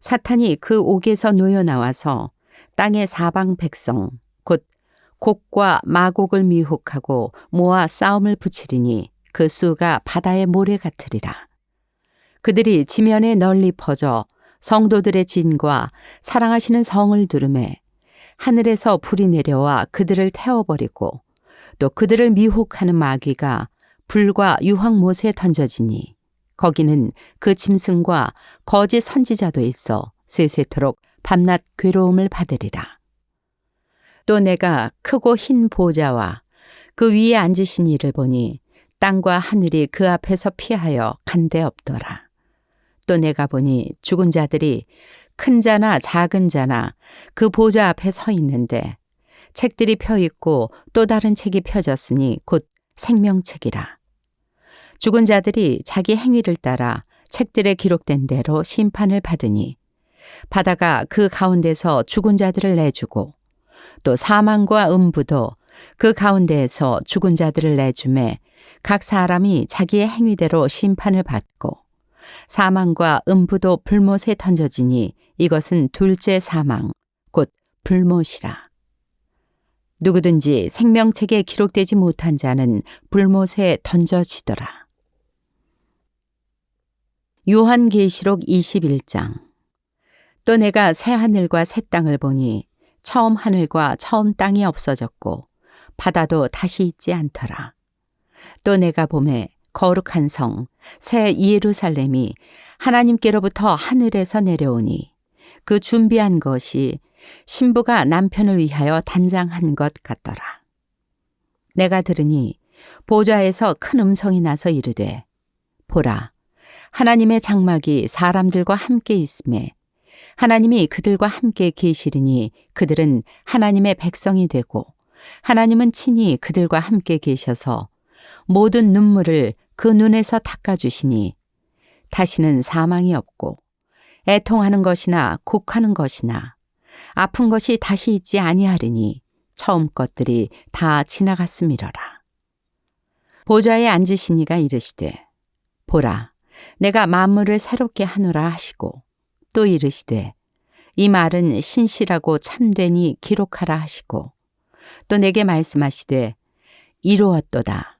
사탄이 그 옥에서 놓여 나와서 땅의 사방 백성 곧 곡과 마곡을 미혹하고 모아 싸움을 붙이리니 그 수가 바다의 모래 같으리라. 그들이 지면에 널리 퍼져 성도들의 진과 사랑하시는 성을 두르매 하늘에서 불이 내려와 그들을 태워버리고 또 그들을 미혹하는 마귀가 불과 유황못에 던져지니 거기는 그 짐승과 거짓 선지자도 있어 세세토록 밤낮 괴로움을 받으리라. 또 내가 크고 흰 보좌와 그 위에 앉으신 이를 보니 땅과 하늘이 그 앞에서 피하여 간데 없더라. 또 내가 보니 죽은 자들이 큰 자나 작은 자나 그 보좌 앞에 서 있는데 책들이 펴 있고 또 다른 책이 펴졌으니 곧 생명책이라. 죽은 자들이 자기 행위를 따라 책들에 기록된 대로 심판을 받으니 바다가 그 가운데서 죽은 자들을 내주고 또 사망과 음부도 그 가운데에서 죽은 자들을 내주매 각 사람이 자기의 행위대로 심판을 받고 사망과 음부도 불못에 던져지니 이것은 둘째 사망 곧 불못이라. 누구든지 생명책에 기록되지 못한 자는 불못에 던져지더라. 요한계시록 21장. 또 내가 새 하늘과 새 땅을 보니 처음 하늘과 처음 땅이 없어졌고 바다도 다시 있지 않더라. 또 내가 보매 거룩한 성, 새 예루살렘이 하나님께로부터 하늘에서 내려오니 그 준비한 것이 신부가 남편을 위하여 단장한 것 같더라. 내가 들으니 보좌에서 큰 음성이 나서 이르되 보라, 하나님의 장막이 사람들과 함께 있음에 하나님이 그들과 함께 계시리니 그들은 하나님의 백성이 되고 하나님은 친히 그들과 함께 계셔서 모든 눈물을 그 눈에서 닦아주시니 다시는 사망이 없고 애통하는 것이나 곡하는 것이나 아픈 것이 다시 있지 아니하리니 처음 것들이 다 지나갔음이러라. 보좌에 앉으신 이가 이르시되 보라, 내가 만물을 새롭게 하노라 하시고 또 이르시되 이 말은 신실하고 참되니 기록하라 하시고 또 내게 말씀하시되 이루었도다.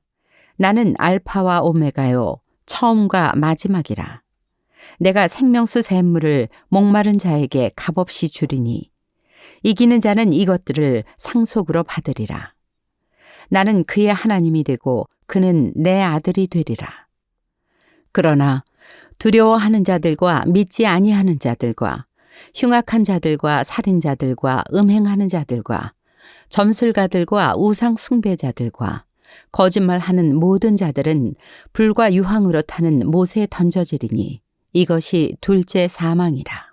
나는 알파와 오메가요 처음과 마지막이라. 내가 생명수 샘물을 목마른 자에게 값없이 주리니 이기는 자는 이것들을 상속으로 받으리라. 나는 그의 하나님이 되고 그는 내 아들이 되리라. 그러나 두려워하는 자들과 믿지 아니하는 자들과 흉악한 자들과 살인자들과 음행하는 자들과 점술가들과 우상 숭배자들과 거짓말하는 모든 자들은 불과 유황으로 타는 못에 던져지리니 이것이 둘째 사망이라.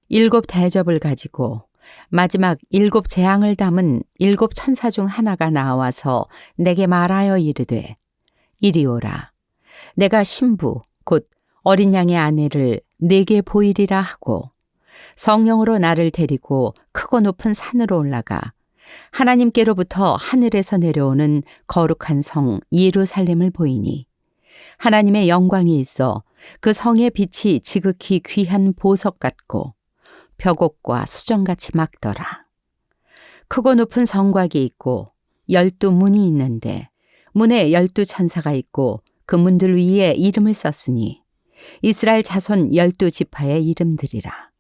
7 대접을 가지고 마지막 7 재앙을 담은 7 천사 중 하나가 나와서 내게 말하여 이르되 이리 오라. 내가 신부 곧 어린 양의 아내를 네게 보이리라 하고 성령으로 나를 데리고 크고 높은 산으로 올라가 하나님께로부터 하늘에서 내려오는 거룩한 성 예루살렘을 보이니 하나님의 영광이 있어 그 성의 빛이 지극히 귀한 보석 같고 벽옥과 수정같이 막더라. 크고 높은 성곽이 있고 12문이 있는데 문에 12 천사가 있고 그 문들 위에 이름을 썼으니 이스라엘 자손 12지파의 이름들이라.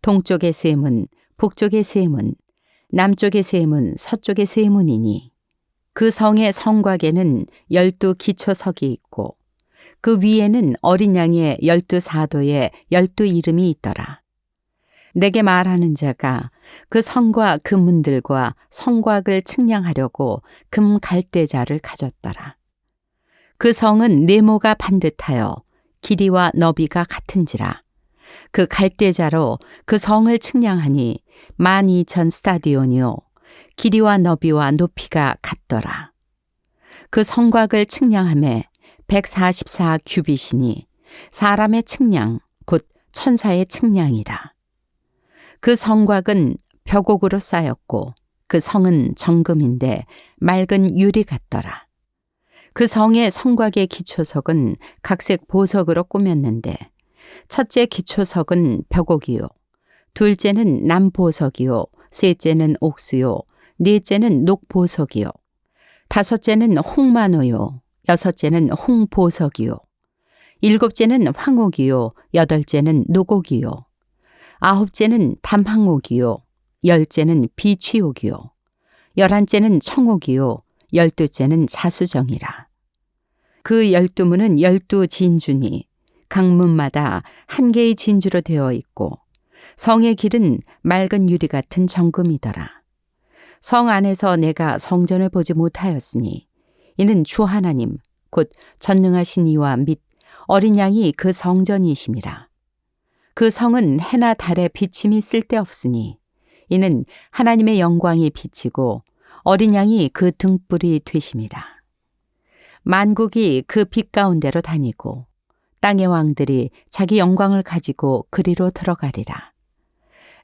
동쪽의 세 문, 북쪽의 세 문, 남쪽의 세 문, 서쪽의 세 문이니 그 성의 성곽에는 12 기초석이 있고 그 위에는 어린 양의 12사도의 12 이름이 있더라. 내게 말하는 자가 그 성과 그 문들과 성곽을 측량하려고 금 갈대자를 가졌더라. 그 성은 네모가 반듯하여 길이와 너비가 같은지라. 그 갈대자로 그 성을 측량하니 12,000 스타디온이요 길이와 너비와 높이가 같더라. 그 성곽을 측량함에 144 규빗이니 사람의 측량 곧 천사의 측량이라. 그 성곽은 벽옥으로 쌓였고 그 성은 정금인데 맑은 유리 같더라. 그 성의 성곽의 기초석은 각색 보석으로 꾸몄는데 첫째 기초석은 벽옥이요 둘째는 남보석이요 셋째는 옥수요 넷째는 녹보석이요 다섯째는 홍마노요 여섯째는 홍보석이요 일곱째는 황옥이요 여덟째는 녹옥이요 아홉째는 담황옥이요 열째는 비취옥이요 11째는 청옥이요 12째는 자수정이라. 그 12문은 12 진주니 각 문마다 한 개의 진주로 되어 있고 성의 길은 맑은 유리 같은 정금이더라. 성 안에서 내가 성전을 보지 못하였으니 이는 주 하나님 곧 전능하신 이와 및 어린 양이 그 성전이심이라. 그 성은 해나 달의 비침이 쓸데없으니 이는 하나님의 영광이 비치고 어린 양이 그 등불이 되심이라. 만국이 그 빛 가운데로 다니고 땅의 왕들이 자기 영광을 가지고 그리로 들어가리라.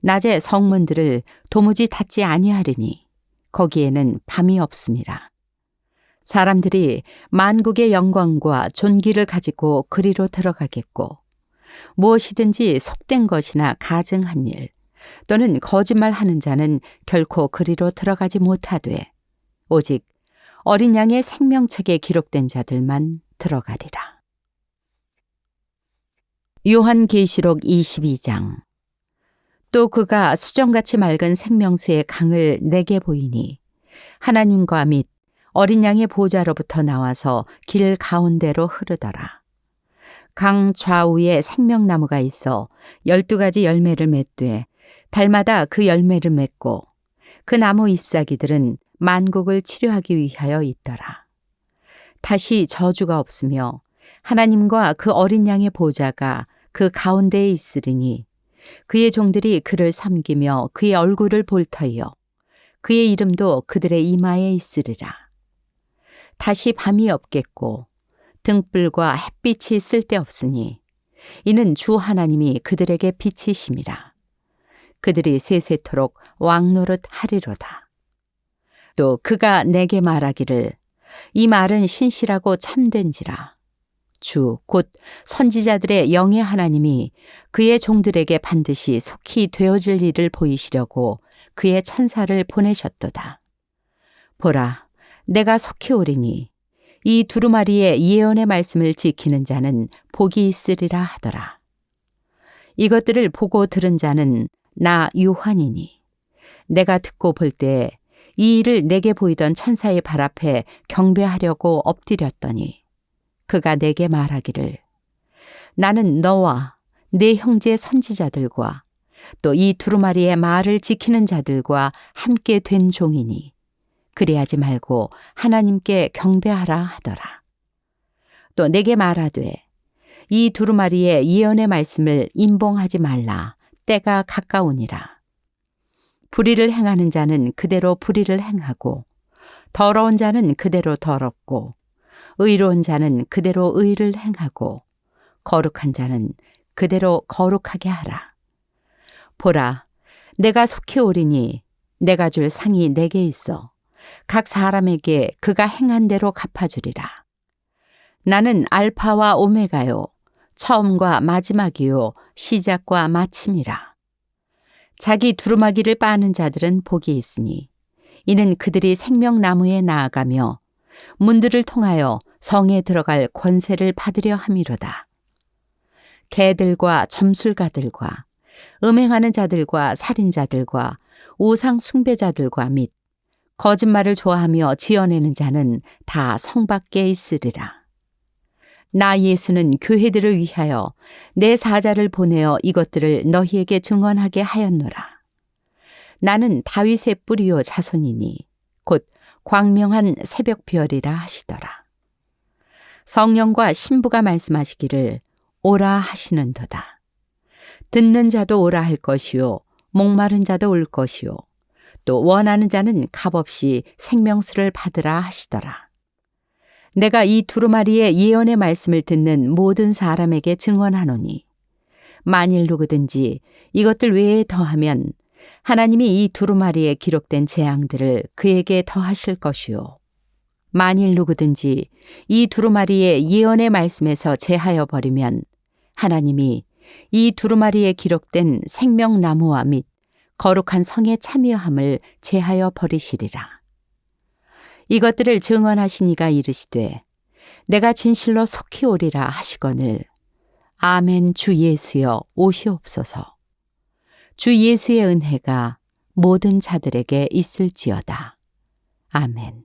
낮에 성문들을 도무지 닫지 아니하리니 거기에는 밤이 없음이라. 사람들이 만국의 영광과 존귀를 가지고 그리로 들어가겠고 무엇이든지 속된 것이나 가증한 일 또는 거짓말하는 자는 결코 그리로 들어가지 못하되 오직 어린 양의 생명책에 기록된 자들만 들어가리라. 요한계시록 22장. 또 그가 수정같이 맑은 생명수의 강을 내게 보이니 하나님과 및 어린 양의 보좌로부터 나와서 길 가운데로 흐르더라. 강 좌우에 생명나무가 있어 12가지 열매를 맺되 달마다 그 열매를 맺고 그 나무 잎사귀들은 만국을 치료하기 위하여 있더라. 다시 저주가 없으며 하나님과 그 어린 양의 보좌가 그 가운데에 있으리니 그의 종들이 그를 섬기며 그의 얼굴을 볼 터이요 그의 이름도 그들의 이마에 있으리라. 다시 밤이 없겠고 등불과 햇빛이 쓸데없으니 이는 주 하나님이 그들에게 빛이심이라. 그들이 세세토록 왕노릇 하리로다. 또 그가 내게 말하기를 이 말은 신실하고 참된지라. 주 곧 선지자들의 영의 하나님이 그의 종들에게 반드시 속히 되어질 일을 보이시려고 그의 천사를 보내셨도다. 보라, 내가 속히 오리니 이 두루마리의 예언의 말씀을 지키는 자는 복이 있으리라 하더라. 이것들을 보고 들은 자는 나 요한이니 내가 듣고 볼 때 이 일을 내게 보이던 천사의 발 앞에 경배하려고 엎드렸더니 그가 내게 말하기를 나는 너와 네 형제 선지자들과 또 이 두루마리의 말을 지키는 자들과 함께 된 종이니 그리하지 말고 하나님께 경배하라 하더라. 또 내게 말하되 이 두루마리의 예언의 말씀을 임봉하지 말라. 때가 가까우니라. 불의를 행하는 자는 그대로 불의를 행하고 더러운 자는 그대로 더럽고 의로운 자는 그대로 의를 행하고 거룩한 자는 그대로 거룩하게 하라. 보라, 내가 속히 오리니 내가 줄 상이 내게 있어 각 사람에게 그가 행한 대로 갚아주리라. 나는 알파와 오메가요 처음과 마지막이요 시작과 마침이라. 자기 두루마기를 빠는 자들은 복이 있으니 이는 그들이 생명나무에 나아가며 문들을 통하여 성에 들어갈 권세를 받으려 함이로다. 개들과 점술가들과 음행하는 자들과 살인자들과 우상 숭배자들과 및 거짓말을 좋아하며 지어내는 자는 다 성 밖에 있으리라. 나 예수는 교회들을 위하여 내 사자를 보내어 이것들을 너희에게 증언하게 하였노라. 나는 다윗의 뿌리요 자손이니 곧 광명한 새벽별이라 하시더라. 성령과 신부가 말씀하시기를 오라 하시는도다. 듣는 자도 오라 할 것이요 목마른 자도 올 것이요 또 원하는 자는 값없이 생명수를 받으라 하시더라. 내가 이 두루마리의 예언의 말씀을 듣는 모든 사람에게 증언하노니 만일 누구든지 이것들 외에 더하면 하나님이 이 두루마리에 기록된 재앙들을 그에게 더하실 것이요 만일 누구든지 이 두루마리의 예언의 말씀에서 제하여 버리면 하나님이 이 두루마리에 기록된 생명나무와 및 거룩한 성의 참여함을 제하여 버리시리라. 이것들을 증언하시니가 이르시되 내가 진실로 속히 오리라 하시거늘 아멘. 주 예수여 오시옵소서. 주 예수의 은혜가 모든 자들에게 있을지어다. 아멘.